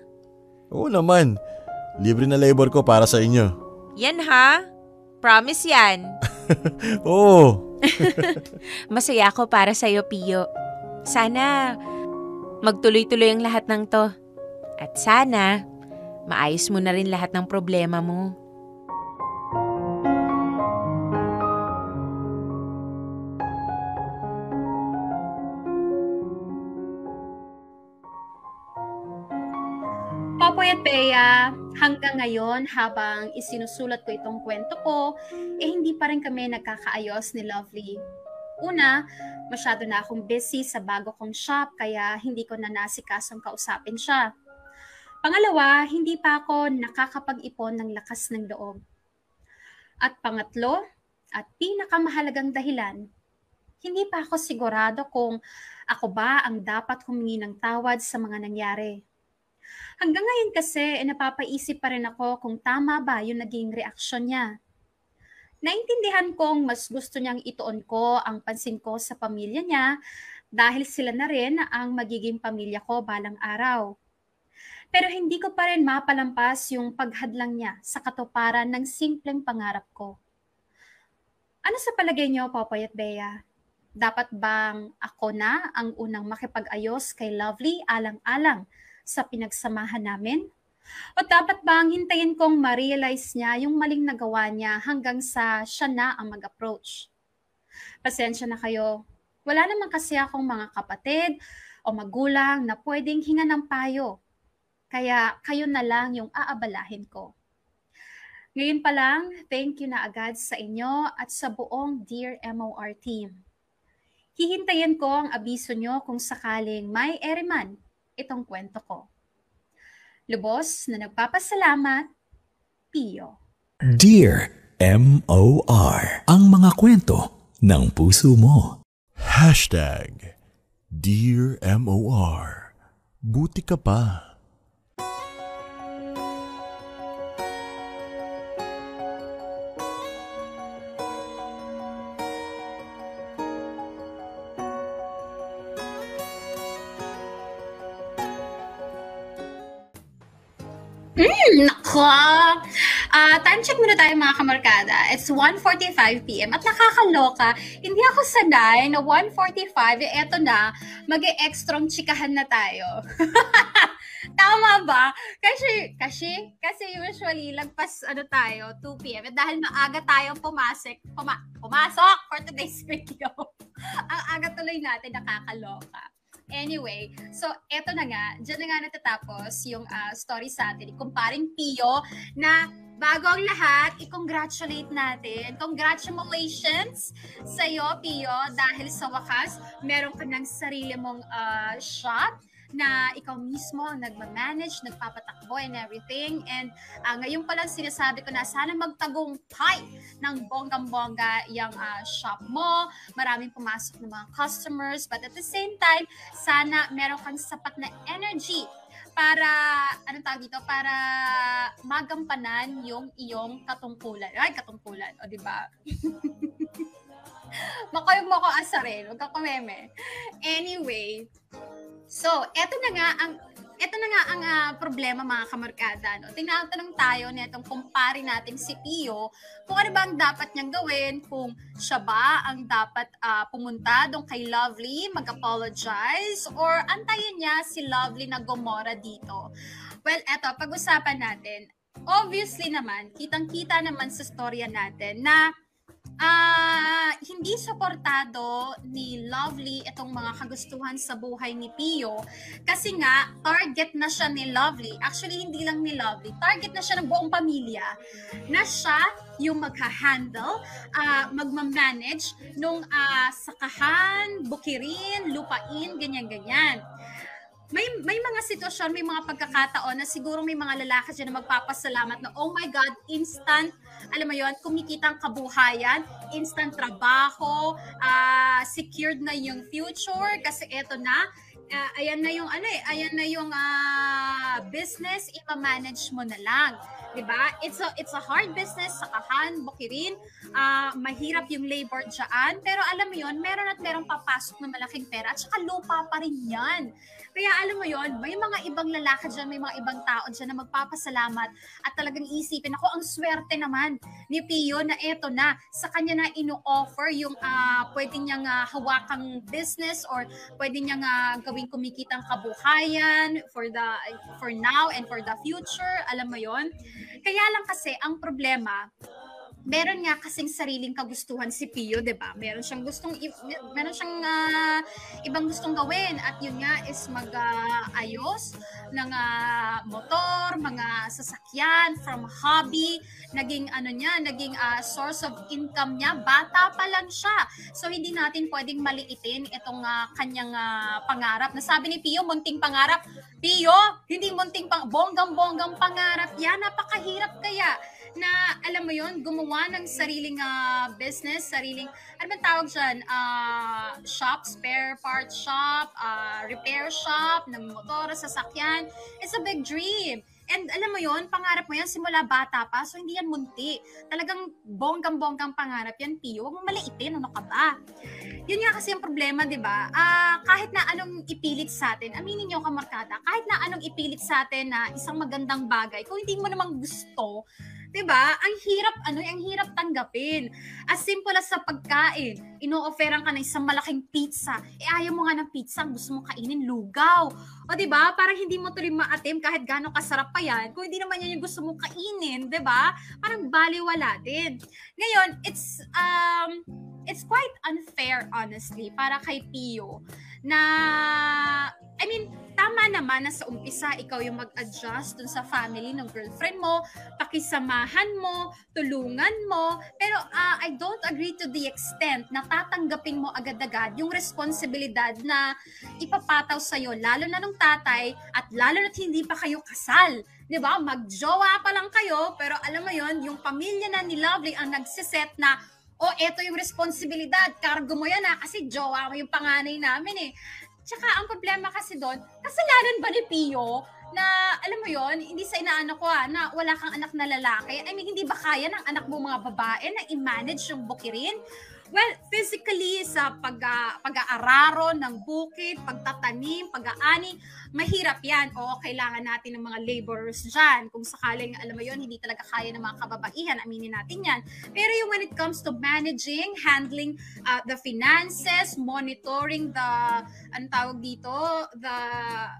Oo naman. Libre na labor ko para sa inyo. Yan ha? Promise yan. Oo. Masaya ako para sa'yo, Pio. Sana magtuloy-tuloy ang lahat ng to. At sana maayos mo na rin lahat ng problema mo. Popoy at Bea, hanggang ngayon habang isinusulat ko itong kwento ko, hindi pa rin kami nagkakaayos ni Lovely. Una, masyado na akong busy sa bago kong shop kaya hindi ko na nasikasong kausapin siya. Pangalawa, hindi pa ako nakakapag-ipon ng lakas ng loob. At pangatlo, at pinakamahalagang dahilan, hindi pa ako sigurado kung ako ba ang dapat humingi ng tawad sa mga nangyari. Hanggang ngayon kasi, napapaisip pa rin ako kung tama ba yung naging reaksyon niya. Naintindihan kong mas gusto niyang ituon ko ang pansin ko sa pamilya niya dahil sila na rin ang magiging pamilya ko balang araw. Pero hindi ko pa rin mapalampas yung paghadlang niya sa katuparan ng simpleng pangarap ko. Ano sa palagay niyo, Popoy at Bea? Dapat bang ako na ang unang makipag-ayos kay Lovely alang-alang sa pinagsamahan namin? O dapat bang hintayin kong ma-realize niya yung maling nagawa niya hanggang sa siya na ang mag-approach? Pasensya na kayo. Wala naman kasi akong mga kapatid o magulang na pwedeng hinga ng payo. Kaya kayo na lang yung aabalahin ko. Ngayon pa lang, thank you na agad sa inyo at sa buong Dear MOR team. Hihintayin ko ang abiso nyo kung sakaling may eriman itong kwento ko. Lubos na nagpapasalamat, Pio. Dear MOR, ang mga kwento ng puso mo. Dear MOR, buti ka pa. Nako! Time check muna tayo mga kamarkada. It's 1:45 p.m. at nakakaloka. Hindi ako sanay na 1:45, eto na, mag-e-extrong chikahan na tayo. Tama ba? Kasi usually lagpas tayo, 2 p.m. At dahil maaga tayo pumasok for today's video. Ang aga tuloy natin, nakakaloka. Anyway, so eto na nga, dyan na nga natatapos yung story sa atin. Kumparing Pio na bago ang lahat, i-congratulate natin. Congratulations sa'yo, Pio, dahil sa wakas, meron ka ng sarili mong shop na ikaw mismo ang nagmamanage, nagpapatakbo and everything. And ngayon palang sinasabi ko na sana magtagumpay ng bonggang-bongga yung shop mo. Maraming pumasok ng mga customers. But at the same time, sana meron kang sapat na energy para, para magampanan yung iyong katungkulan. Ay, katungkulan. O, diba? Makayog mo ko asa rin. Huwag ka kumeme. Anyway, so, eto na nga ang problema mga kamarkada. No? Tinatanong tayo nitong kumpare natin si Pio kung ano ba ang dapat niyang gawin, kung siya ba ang dapat pumunta doon kay Lovely, mag-apologize, or antayin niya si Lovely na gumora dito. Well, eto, pag-usapan natin. Obviously naman, kitang-kita naman sa storya natin na hindi suportado ni Lovely itong mga kagustuhan sa buhay ni Pio kasi nga target na siya ni Lovely. Actually, hindi lang ni Lovely. Target na siya ng buong pamilya na siya yung magha-handle, magmamanage nung sakahan, bukirin, lupain, ganyan-ganyan. May mga sitwasyon, may mga pagkakataon na siguro may mga lalaki dyan na magpapasalamat na, oh my God, instant, alam mo yon, kumikitang kabuhayan, instant trabaho, secured na yung future kasi eto na, ayan na yung business, i-manage mo na lang. Diba? It's a hard business, sakahan, bukirin, mahirap yung labor dyan, pero alam mo yon, meron at merong papasok na malaking pera at saka lupa pa rin yan. Kaya alam mo yon, may mga ibang lalaki dyan, may mga ibang tao dyan na magpapasalamat at talagang isipin, ako ang swerte naman ni Pio na eto na, sa kanya na ino-offer yung pwede niyang hawakang business or pwede niyang gawing kumikitang kabuhayan for now and for the future, alam mo yon. Kaya lang kasi ang problema, meron nga kasing sariling kagustuhan si Pio, 'di ba? Meron siyang ibang gustong gawin at yun nga is mag-ayos ng motor, mga sasakyan from hobby, naging source of income niya, bata pa lang siya. So hindi natin pwedeng maliitin itong kanyang pangarap. Nasabi ni Pio, munting pangarap. Pio, hindi munting bonggang-bonggang pangarap yan, napakahirap kaya na alam mo yon, gumawa ng sariling business, sariling, ano ba tawag dyan, shop, spare parts shop, repair shop, ng motor, sasakyan. It's a big dream. And alam mo yon, pangarap mo yan simula bata pa, so hindi yan munti. Talagang bonggang-bonggang pangarap yan, Pio. Huwag mong maliitin, ano ka ba? Yun nga kasi yung problema, di ba? Kahit na anong ipilit sa atin, aminin nyo kamarkada, kahit na anong ipilit sa atin na isang magandang bagay, kung hindi mo namang gusto, diba? Ang hirap tanggapin. As simple as sa pagkain, ino-offeran ka ng isang malaking pizza. Ayaw mo nga ng pizza, gusto mo kainin lugaw. O diba? Parang hindi mo tuloy maatim kahit gaano kasarap pa yan. Kung hindi naman yan yung gusto mo kainin, diba? Parang baliwala din. Ngayon, it's quite unfair, honestly, para kay Pio na, tama naman na sa umpisa, ikaw yung mag-adjust dun sa family ng girlfriend mo, pakisamahan mo, tulungan mo, pero I don't agree to the extent na tatanggapin mo agad-agad yung responsibilidad na ipapataw sa'yo, lalo na nung tatay at lalo na't hindi pa kayo kasal. Diba? Mag-jowa pa lang kayo, pero alam mo yon, yung pamilya na ni Lovely ang nagsiset na, eto yung responsibilidad, cargo mo yan kasi jowa mo yung panganay namin eh. Tsaka ang problema kasi doon, kasalanan ba ni Pio na, alam mo yon, hindi sa inaano ko na wala kang anak na lalaki? Hindi ba kaya ng anak mo mga babae na i-manage yung bukirin? Well, physically, sa pag-aararo ng bukid, pagtatanim, pag-aani, mahirap yan. O kailangan natin ng mga laborers dyan. Kung sakaling, alam mo yun, hindi talaga kaya ng mga kababaihan, aminin natin yan. Pero yung when it comes to managing, handling the finances, monitoring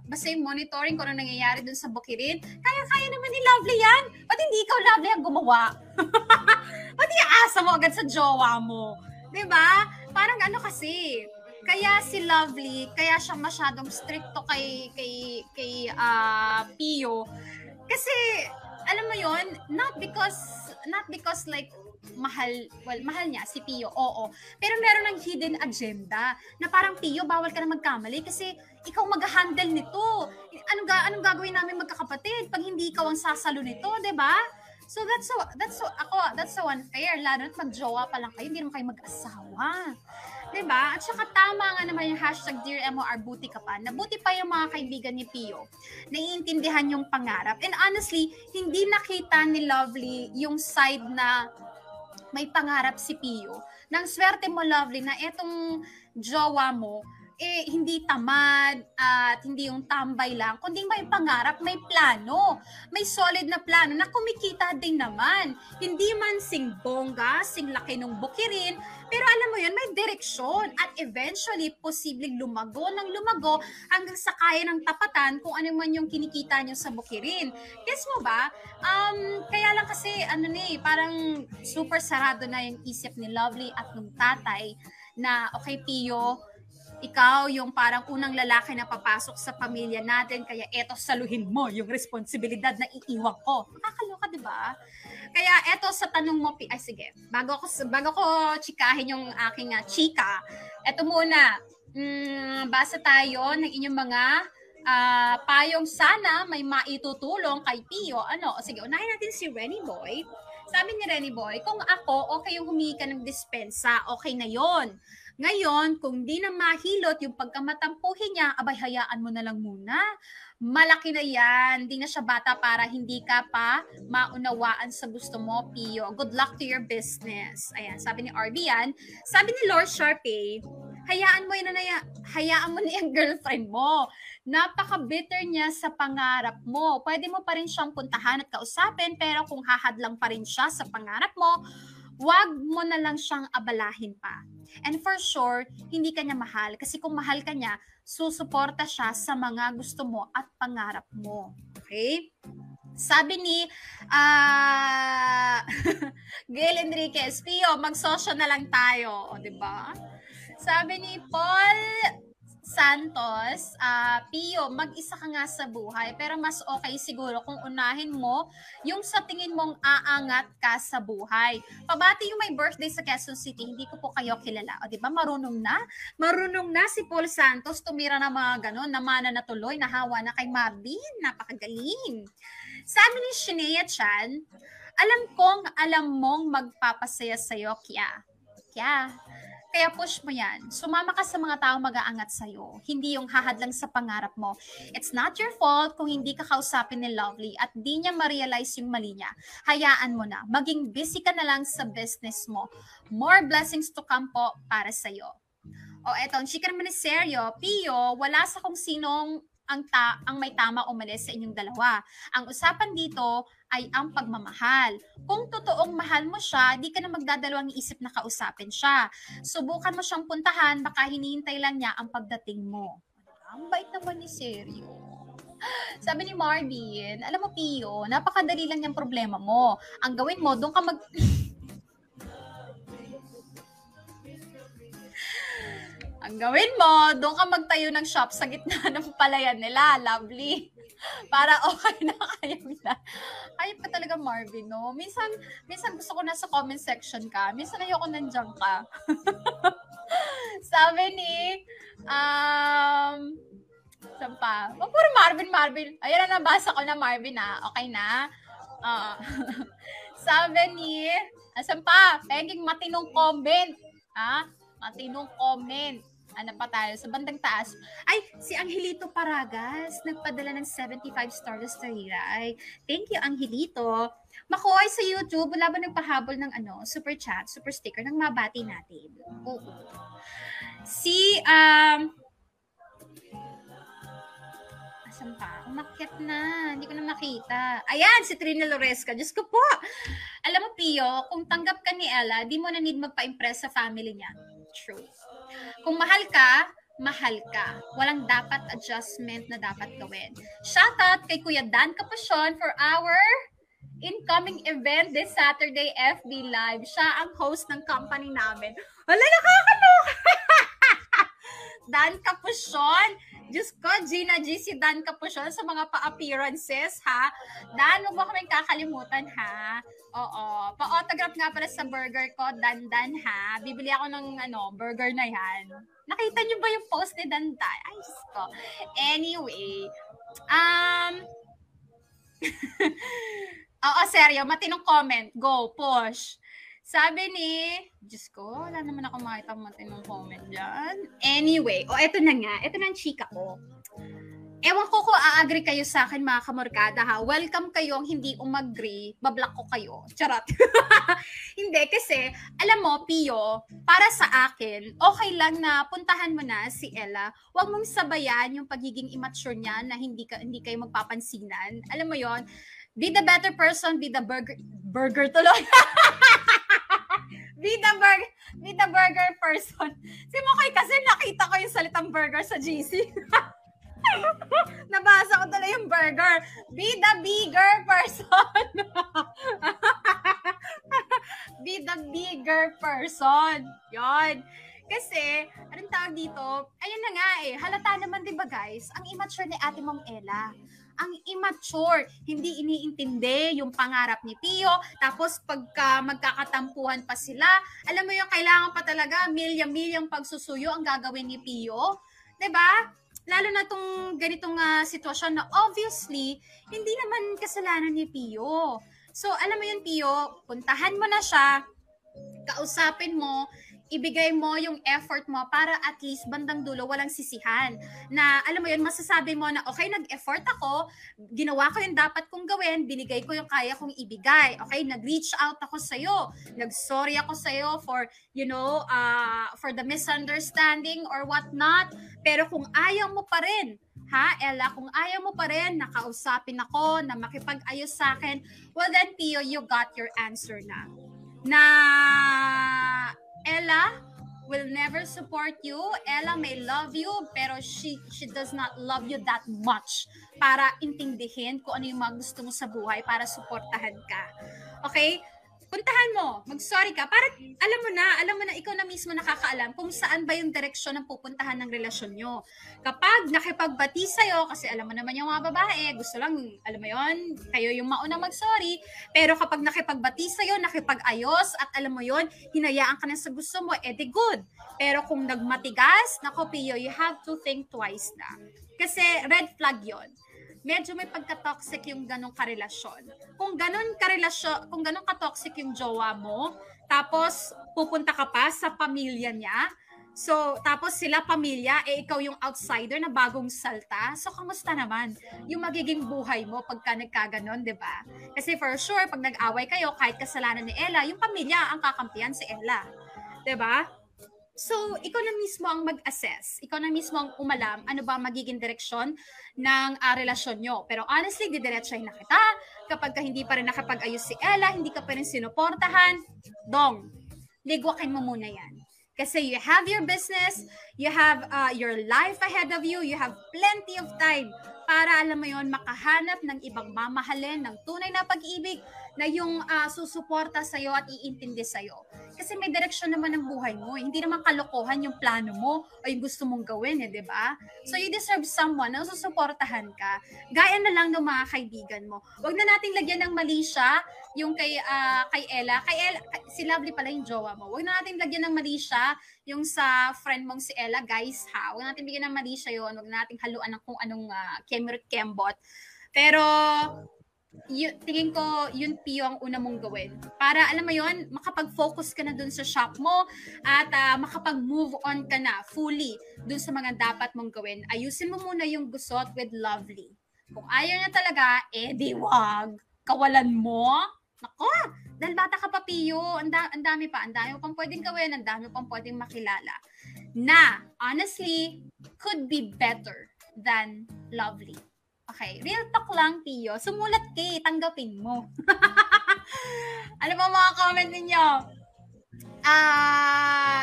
basta yung monitoring kung ano nangyayari dun sa bukirin, kaya naman ni Lovely yan. Ba't hindi ikaw, Lovely, ang gumawa? Ba't iaasa mo agad sa jowa mo? Diba? Parang kasi, kaya si Lovely, kaya siya masyadong stricto kay Pio. Kasi, alam mo yon, not because like, mahal niya si Pio, oo. Pero meron ng hidden agenda na parang, Pio, bawal ka na magkamali kasi ikaw mag-handle nito. Anong gagawin namin magkakapatid pag hindi ikaw ang sasalo nito, diba? So that's so unfair, lalo na't mag-jowa pa lang kayo, hindi naman kayo mag-asawa. Diba? At saka tama nga naman yung hashtag Dear MOR, buti ka pa. Nabuti pa yung mga kaibigan ni Pio. Naiintindihan yung pangarap. And honestly, hindi nakita ni Lovely yung side na may pangarap si Pio. Nang swerte mo, Lovely, na etong jowa mo, hindi tamad at hindi yung tambay lang, kundi may pangarap, may plano, may solid na plano na kumikita din naman. Hindi man sing bongga, sing laki ng bukirin, pero alam mo yun, may direksyon at eventually, posibleng lumago hanggang sa kaya ng tapatan kung ano man yung kinikita nyo sa bukirin. Guess mo ba? Kaya lang kasi, parang super sarado na yung isip ni Lovely at ng tatay na, okay, Pio, ikaw yung parang unang lalaki na papasok sa pamilya natin, kaya eto saluhin mo yung responsibilidad na iiwan ko. Nakakaloka, di ba? Kaya eto sa tanong mo, ay sige, bago ko chikahin yung aking chika, eto muna, basa tayo ng inyong mga payong sana may maitutulong kay Pio. Sige, unahin natin si Renny Boy. Sabi ni Renny Boy, kung ako, okay yung humingi ka ng dispensa, okay na yon. Ngayon, kung di na mahilot yung pagkamatampuhin niya, abay, hayaan mo na lang muna. Malaki na yan. Di na siya bata para hindi ka pa maunawaan sa gusto mo, Pio. Good luck to your business. Ayan, sabi ni RB yan. Sabi ni Lord Sharpay, hayaan mo na yung girlfriend mo. Napaka-bitter niya sa pangarap mo. Pwede mo pa rin siyang puntahan at kausapin, pero kung hahadlang pa rin siya sa pangarap mo, wag mo na lang siyang abalahin pa. And for sure, hindi ka niya mahal. Kasi kung mahal ka niya, susuporta siya sa mga gusto mo at pangarap mo. Okay? Sabi ni Gail Enriquez, Pio, mag-social na lang tayo. O, diba? Sabi ni Paul Santos, Pio, mag-isa ka nga sa buhay, pero mas okay siguro kung unahin mo yung sa tingin mong aangat ka sa buhay. Pabati yung may birthday sa Quezon City, hindi ko po kayo kilala. O, diba? Marunong na si Paul Santos, tumira na mga ganon, namana na tuloy, nahawa na kay Marvin, napakagaling. Sabi ni Shinea Chan, alam mong magpapasaya sa'yo, Kya. Kaya push mo yan. Sumama ka sa mga taong mag-aangat sa'yo. Hindi yung hahad lang sa pangarap mo. It's not your fault kung hindi ka kausapin ni Lovely at di niya ma-realize yung mali niya. Hayaan mo na. Maging busy ka na lang sa business mo. More blessings to come po para sa'yo. O eto, ang chika naman ni Seryo, Pio, wala sa kung sinong ang may tama o mali sa inyong dalawa. Ang usapan dito ay ang pagmamahal. Kung totoong mahal mo siya, di ka na magdadalawang isip na kausapin siya. Subukan mo siyang puntahan, baka hinihintay lang niya ang pagdating mo. Ang bait naman ni Seryo. Sabi ni Marvin, alam mo Pio, napakadali lang yung problema mo. Ang gawin mo, doon ka Ang gawin mo, doon ka magtayo ng shop sa gitna ng palayan nila. Lovely. Para okay na kayo na. Ayop ka talaga, Marvin, no? Minsan gusto ko nasa comment section ka. Minsan ayoko nandiyan ka. Sabi ni, saan pa? Puro Marvin. Ayan na, nabasa ko na Marvin, Okay na? Sabi ni, saan pa? Penging matinong comment. Matinong comment. Ano pa tayo? Sa bandang taas. Ay, si Angelito Paragas. Nagpadala ng 75 stars sa Hiray. Thank you, Angelito. Makoy sa YouTube, wala ba nagpahabol ng super chat, super sticker ng mabati natin? Oo. Si, asan pa? Umakyat na. Hindi ko na makita. Ayan, si Trina Loresca. Diyos ko po. Alam mo, Pio, kung tanggap ka ni Ella, di mo na need magpa-impress sa family niya. True. Kung mahal ka. Walang dapat adjustment na dapat gawin. Shoutout kay Kuya Dan Capasyon for our incoming event this Saturday FB Live. Siya ang host ng company namin. Wala, nakakaloka! Dan Capasyon. Diyos ko, Gina G, si Dan Capasyon sa mga pa-appearances, ha? Dan, huwag mo kaming kakalimutan, ha? Oo. Pa-autograph nga pala sa burger ko, Dan, ha? Bibili ako ng, burger na yan. Nakita niyo ba yung post ni Dan? Ay, Diyos ko. Anyway, oo, seryo, matinong comment. Go, push. Sabi ni, Diyos ko, wala naman ako makita matinong comment dyan. Anyway, eto na nga. Eto na ang chika ko. Ewan ko kung a-agree kayo sa akin, mga kamorkada, ha? Welcome kayong hindi umag-agree, bablock ko kayo. Charot. Hindi, kasi, alam mo, Pio, para sa akin, okay lang na puntahan mo na si Ella. Huwag mong sabayan yung pagiging immature niya na hindi kayo magpapansinan. Alam mo yon, be the better person, be the burger tuloy. Be the burger person. Si Mokoy kasi nakita ko yung salitang burger sa GC. Nabasa ko tuloy yung burger. Be the bigger person. Be the bigger person. Yon. Kasi, anong tawag dito? Ayun na nga halata naman 'di ba guys, ang immature ni Ate Mong Ella. Ang immature, hindi iniintindi yung pangarap ni Pio, tapos pagka magkakatampuhan pa sila, alam mo yung kailangan pa talaga, milya-milyang pagsusuyo ang gagawin ni Pio. 'Di ba? Lalo na tong ganitong sitwasyon na obviously, hindi naman kasalanan ni Pio. So, alam mo yun, Pio, puntahan mo na siya, kausapin mo, ibigay mo yung effort mo para at least bandang dulo walang sisihan. Na alam mo yun, masasabi mo na okay, nag-effort ako, ginawa ko yung dapat kong gawin, binigay ko yung kaya kong ibigay. Okay, nag-reach out ako sa'yo, nag-sorry ako sa'yo for, for the misunderstanding or whatnot. Pero kung ayaw mo pa rin, Ella, kung ayaw mo pa rin, nakausapin ako, na makipag-ayos sa akin, well then, Pio, you got your answer na. Ella will never support you. Ella may love you, pero she does not love you that much para intindihin kung ano yung mga gusto mo sa buhay para suportahan ka. Okay? Puntahan mo, mag-sorry ka, para alam mo na ikaw na mismo nakakaalam kung saan ba yung direksyon ng pupuntahan ng relasyon nyo. Kapag nakipagbati sa'yo, kasi alam mo naman yung mga babae, gusto lang, alam mo yon, kayo yung maunang mag-sorry, pero kapag nakipagbati sa'yo, nakipag-ayos, at alam mo yon, hinayaan ka na sa gusto mo, edi good. Pero kung nagmatigas, nako Pio, you have to think twice na. Kasi red flag yon. Medyo may pagka-toxic yung ganong karelasyon. Kung ganon ka-toxic yung jowa mo, tapos pupunta ka pa sa pamilya niya, so tapos sila pamilya, ikaw yung outsider na bagong salta, so kamusta naman yung magiging buhay mo pagka nagkaganon, di ba? Kasi for sure, pag nag-away kayo, kahit kasalanan ni Ella, yung pamilya ang kakampihan si Ella. Di ba? So, ikaw na mismo ang mag-assess. Ikaw na mismo ang umalam ano ba magiging direksyon ng relasyon nyo. Pero honestly, didiretsahin na kita. Kapag ka hindi pa rin nakapag-ayos si Ella, hindi ka pa rin sinuportahan, ligwakin mo muna yan. Kasi you have your business, you have your life ahead of you, you have plenty of time para, alam mo yon, makahanap ng ibang mamahalin, ng tunay na pag-ibig na yung susuporta sa'yo at iintindi sa'yo. Kasi may direksyon naman ng buhay mo. Hindi naman kalokohan yung plano mo o yung gusto mong gawin, di ba? So you deserve someone na susuportahan ka. Gaya na lang ng mga kaibigan mo. Huwag na nating lagyan ng mali siya yung kay Ella. Si Lovely pala yung jowa mo. Huwag na nating lagyan ng mali siya yung sa friend mong si Ella, guys, ha? Huwag na natin bigyan ng mali siya yun. Huwag na nating haluan ng kung anong kemrot-kembot. Pero tingin ko yun, Pio, ang una mong gawin. Para, alam mo yun, makapag-focus ka na dun sa shop mo at makapag-move on ka na fully dun sa mga dapat mong gawin. Ayusin mo muna yung gusot with Lovely. Kung ayaw niya talaga, di wag. Kawalan mo. Nako, dahil bata ka pa, Pio, ang dami mo pang pwedeng gawin, ang dami pang pwedeng makilala. Na, honestly, could be better than Lovely. Okay, real talk lang, Pio. Sumulat tanggapin mo. Ano ba mga comment ninyo?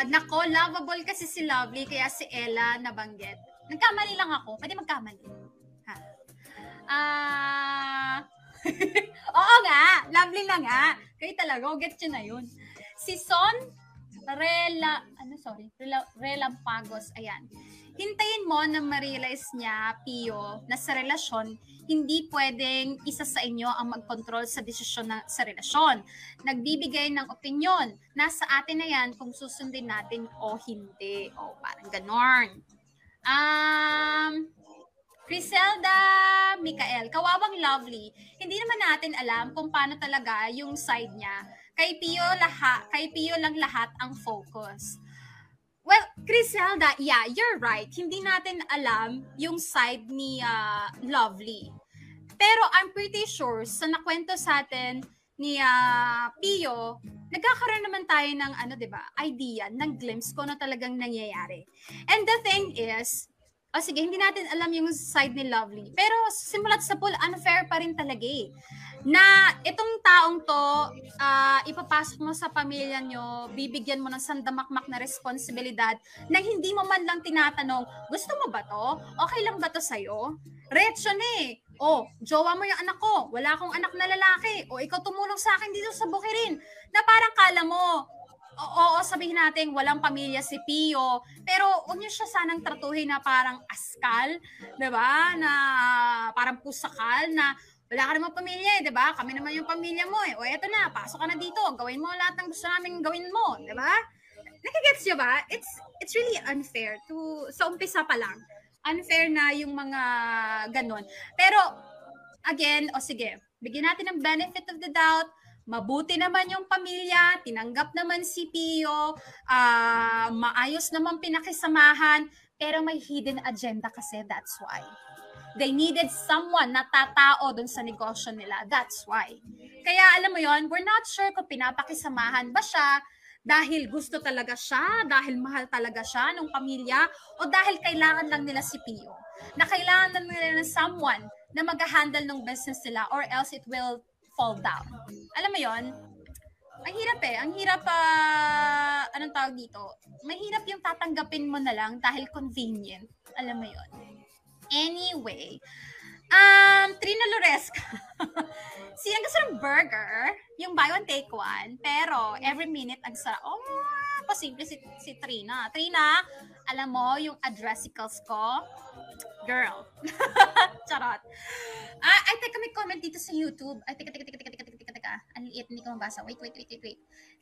Nako, lovable kasi si Lovely, kaya si Ella nabanggit. Nagkamali lang ako. Pwede magkamali. Oo nga, Lovely na nga. Kayo talaga, get yun na yun. Si Son Relampagos, ayan. Hintayin mo na ma-realize niya, Pio, na sa relasyon, hindi pwedeng isa sa inyo ang mag-control sa desisyon sa relasyon. Nagbibigay ng opinyon. Nasa atin na yan kung susundin natin o hindi. O parang ganon. Criselda Mikael, kawawang Lovely. Hindi naman natin alam kung paano talaga yung side niya. Kay Pio lang lahat ang focus. Well, Criselda, yeah, you're right. Hindi natin alam yung side ni Lovely. Pero I'm pretty sure sa nakwento sa atin ni Pio, nagkakaroon naman tayo ng idea, ng glimpse kung ano talagang nangyayari. And the thing is, sige, hindi natin alam yung side ni Lovely. Pero simulat sa pool, unfair pa rin talaga na itong taong to, ipapasok mo sa pamilya nyo, bibigyan mo ng sandamakmak na responsibilidad na hindi mo man lang tinatanong, gusto mo ba to? Okay lang ba to sa'yo? Reaksyon jowa mo yung anak ko, wala akong anak na lalaki, ikaw tumulong sa akin dito sa Bukirin, na parang kala mo, oo, sabihin natin walang pamilya si Pio, pero huwag niyo siya sanang tratuhin na parang askal, 'di ba? Na parang pusakal na wala ka namang pamilya, 'di ba? Kami naman yung pamilya mo eh. O eto na, pasok ka na dito, gawin mo lahat ng gusto naming gawin mo, 'di ba? Nakigets niyo ba? It's really unfair to sa umpisa pa lang. Unfair na yung mga ganun. Pero again, sige, bigyan natin ng benefit of the doubt. Mabuti naman yung pamilya, tinanggap naman si Pio, maayos naman pinakisamahan, pero may hidden agenda kasi, that's why. They needed someone na tatao dun sa negosyo nila, that's why. Kaya alam mo yon, we're not sure kung pinapakisamahan ba siya dahil gusto talaga siya, dahil mahal talaga siya ng pamilya, o dahil kailangan lang nila si Pio. Na kailangan lang nila ng someone na mag-handle ng business nila or else it will fall down. Alam mo yon? Ang hirap eh. Ang hirap, anong tawag dito? Mahirap yung tatanggapin mo na lang dahil convenient. Alam mo yon? Anyway, Trina Loresca. Ang gusto ng burger, yung buy one take one, pero every minute ang sarap. Oh, posible si Trina. Trina, alam mo yung addressicals ko? Girl. Charot. Ay, teka, may comment dito sa YouTube. Ay, teka. Ang liit, hindi ko mabasa. Wait.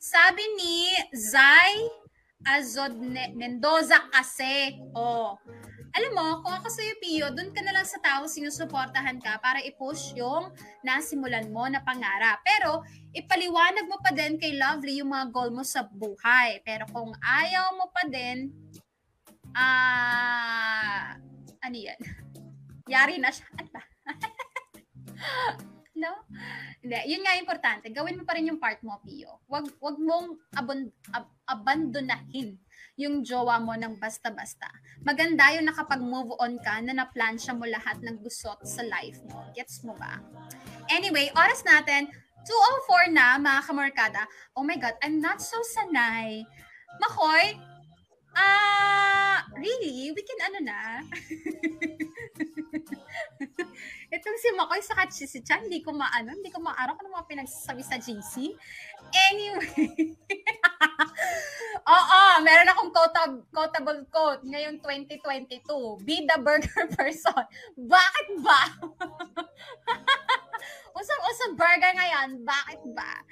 Sabi ni Zay Azod Mendoza kasi. Alam mo, kung ako sa'yo, Pio, dun ka na lang sa tao sinusuportahan ka para i-push yung nasimulan mo na pangarap. Pero, ipaliwanag mo pa din kay Lovely yung mga goal mo sa buhay. Pero kung ayaw mo pa din, ano yan? Yari na siya. Ano ba? No? Hindi, yun nga importante. Gawin mo pa rin yung part mo, Pio. Wag mong abandonahin yung jowa mo ng basta-basta. Maganda yun na kapag move on ka, na naplansya mo lahat ng gusot sa life mo. Gets mo ba? Anyway, oras natin, 2:04 na, mga kamarkada. Oh my God, I'm not so sanay. Makoy, really? We can na? Itong si Makoy sa si Chan, hindi ko maaraw kung mga pinagsasabi sa GC. Anyway. Oo, meron akong quotable quote ngayong 2022. Be the burger person. Bakit ba? Usap burger ngayon. Bakit ba?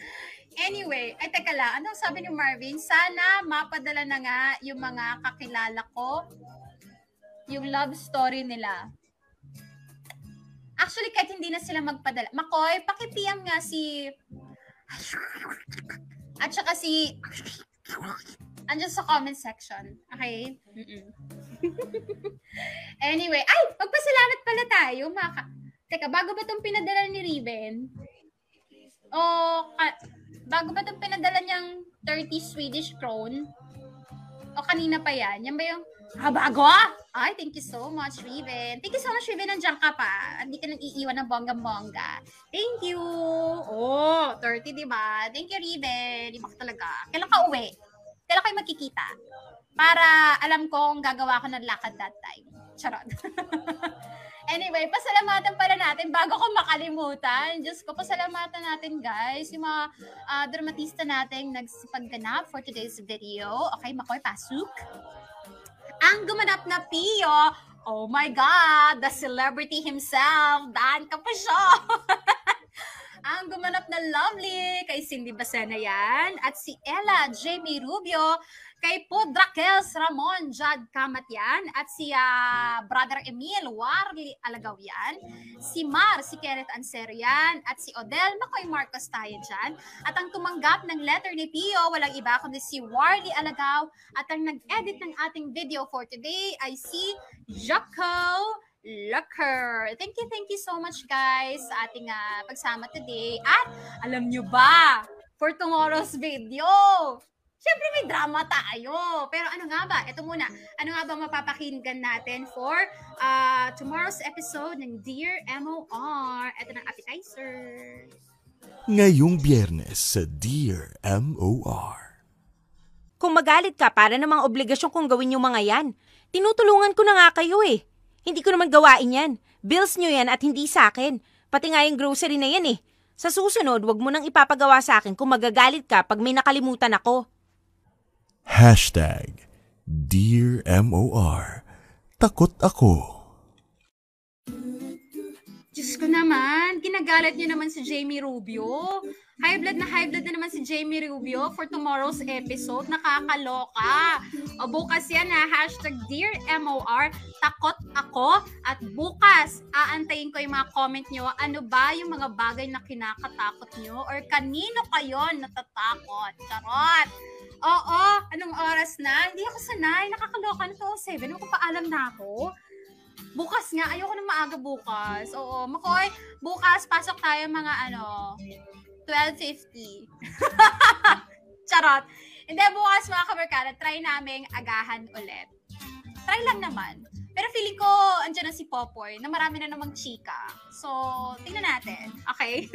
Anyway, ay teka lang. Anong sabi ni Marvin? Sana mapadala na nga yung mga kakilala ko yung love story nila. Actually, kahit hindi na sila magpadala. Makoy, pakipiyam nga si... At saka si... Andiyan sa comment section. Okay? Anyway, ay! Magpasalamat pala tayo, Teka, bago ba itong pinadala ni Riven? Bago ba itong pinadala niyang 30 Swedish krone? O kanina pa yan? Yan ba yung... bago? Ay, thank you so much, Riven. Thank you so much, Riven. Nandiyan ka pa. Hindi ka nang iiwan ng bongga-bongga. Thank you. 30, diba? Thank you, Riven. Iba ka talaga. Kailan ka uwi? Kailan kayo magkikita? Para alam ko kung gagawa ko ng lakad that time. Charot. Anyway, pasalamatan pala natin bago ko makalimutan. Diyos ko, pasalamatan natin, guys. Yung mga dramatista natin nagsipagganap for today's video. Okay, Makoy, pasok. Ang gumanap na Pio, oh my God, the celebrity himself, Dan Capasio. Ang gumanap na Lovely, kay Cindy Bacena yan, at si Ella Jamie Rubio, kay Pudraquels Ramon Jad Kamatyan, at si Brother Emil Warli Alagaw yan, si Mar, si Kenneth Ansero yan, at si Odel Makoy Marcos tayo dyan. At ang tumanggap ng letter ni Pio, walang iba kundi si Warli Alagaw, at ang nag-edit ng ating video for today ay si Jaco Lucker. Thank you so much, guys, sa ating pagsama today. At alam nyo ba, for tomorrow's video, syempre may drama tayo. Pero ano nga ba? Ito muna. Ano nga ba mapapakinggan natin for tomorrow's episode ng Dear MOR? Ito ng appetizer. Ngayong Biyernes sa Dear MOR. Kung magalit ka, para namang obligasyon kong gawin yung mga yan. Tinutulungan ko na nga kayo eh. Hindi ko naman gawain yan. Bills nyo yan at hindi sa akin. Pati nga yung grocery na yan eh. Sa susunod, wag mo nang ipapagawa sa akin kung magagalit ka pag may nakalimutan ako. Hashtag Dear MOR. Takot ako. Diyos ko naman, ginagalit niyo naman si Jamie Rubio. High blood na naman si Jamie Rubio for tomorrow's episode. Nakakaloka. O bukas yan ha, hashtag Dear MOR, takot ako. At bukas, aantayin ko yung mga comment nyo. Ano ba yung mga bagay na kinakatakot nyo? Or kanino kayo natatakot? Charot! Oo, anong oras na? Hindi ako sanay. Nakakaloka na to. 7, magpapaalam na ako. Bukas nga, ayoko na maaga bukas. Oo, Makoy, bukas pasok tayo mga 12:50. Charot. Hindi, bukas mga kabarkada, try naming agahan ulit. Try lang naman. Pero feeling ko, andyan na si Popoy, na marami na namang chika. So, tingnan natin. Okay?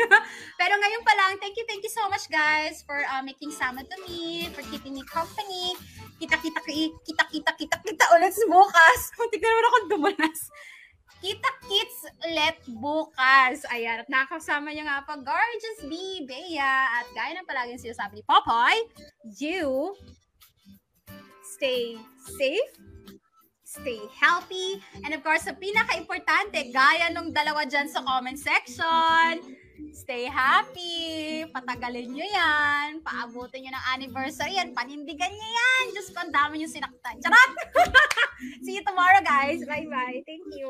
Pero ngayon pa lang, thank you so much guys for making Sama to me, for keeping me company. Kita ulit bukas. Muntik na naman akong dumanas. Kita-kits ulit bukas. Ayan, at nakakasama niya nga pa, Gorgeous B, Bea, at gaya ng palaging sinasabi ni Popoy, you stay safe, stay healthy, and of course, sa pinaka-importante, gaya nung dalawa dyan sa comment section, stay happy, patagalin nyo yan, paabutin nyo ng anniversary yan, panindigan nyo yan, Diyos ko, ang dami nyo sinaktan. Charot! See you tomorrow, guys. Bye-bye. Thank you.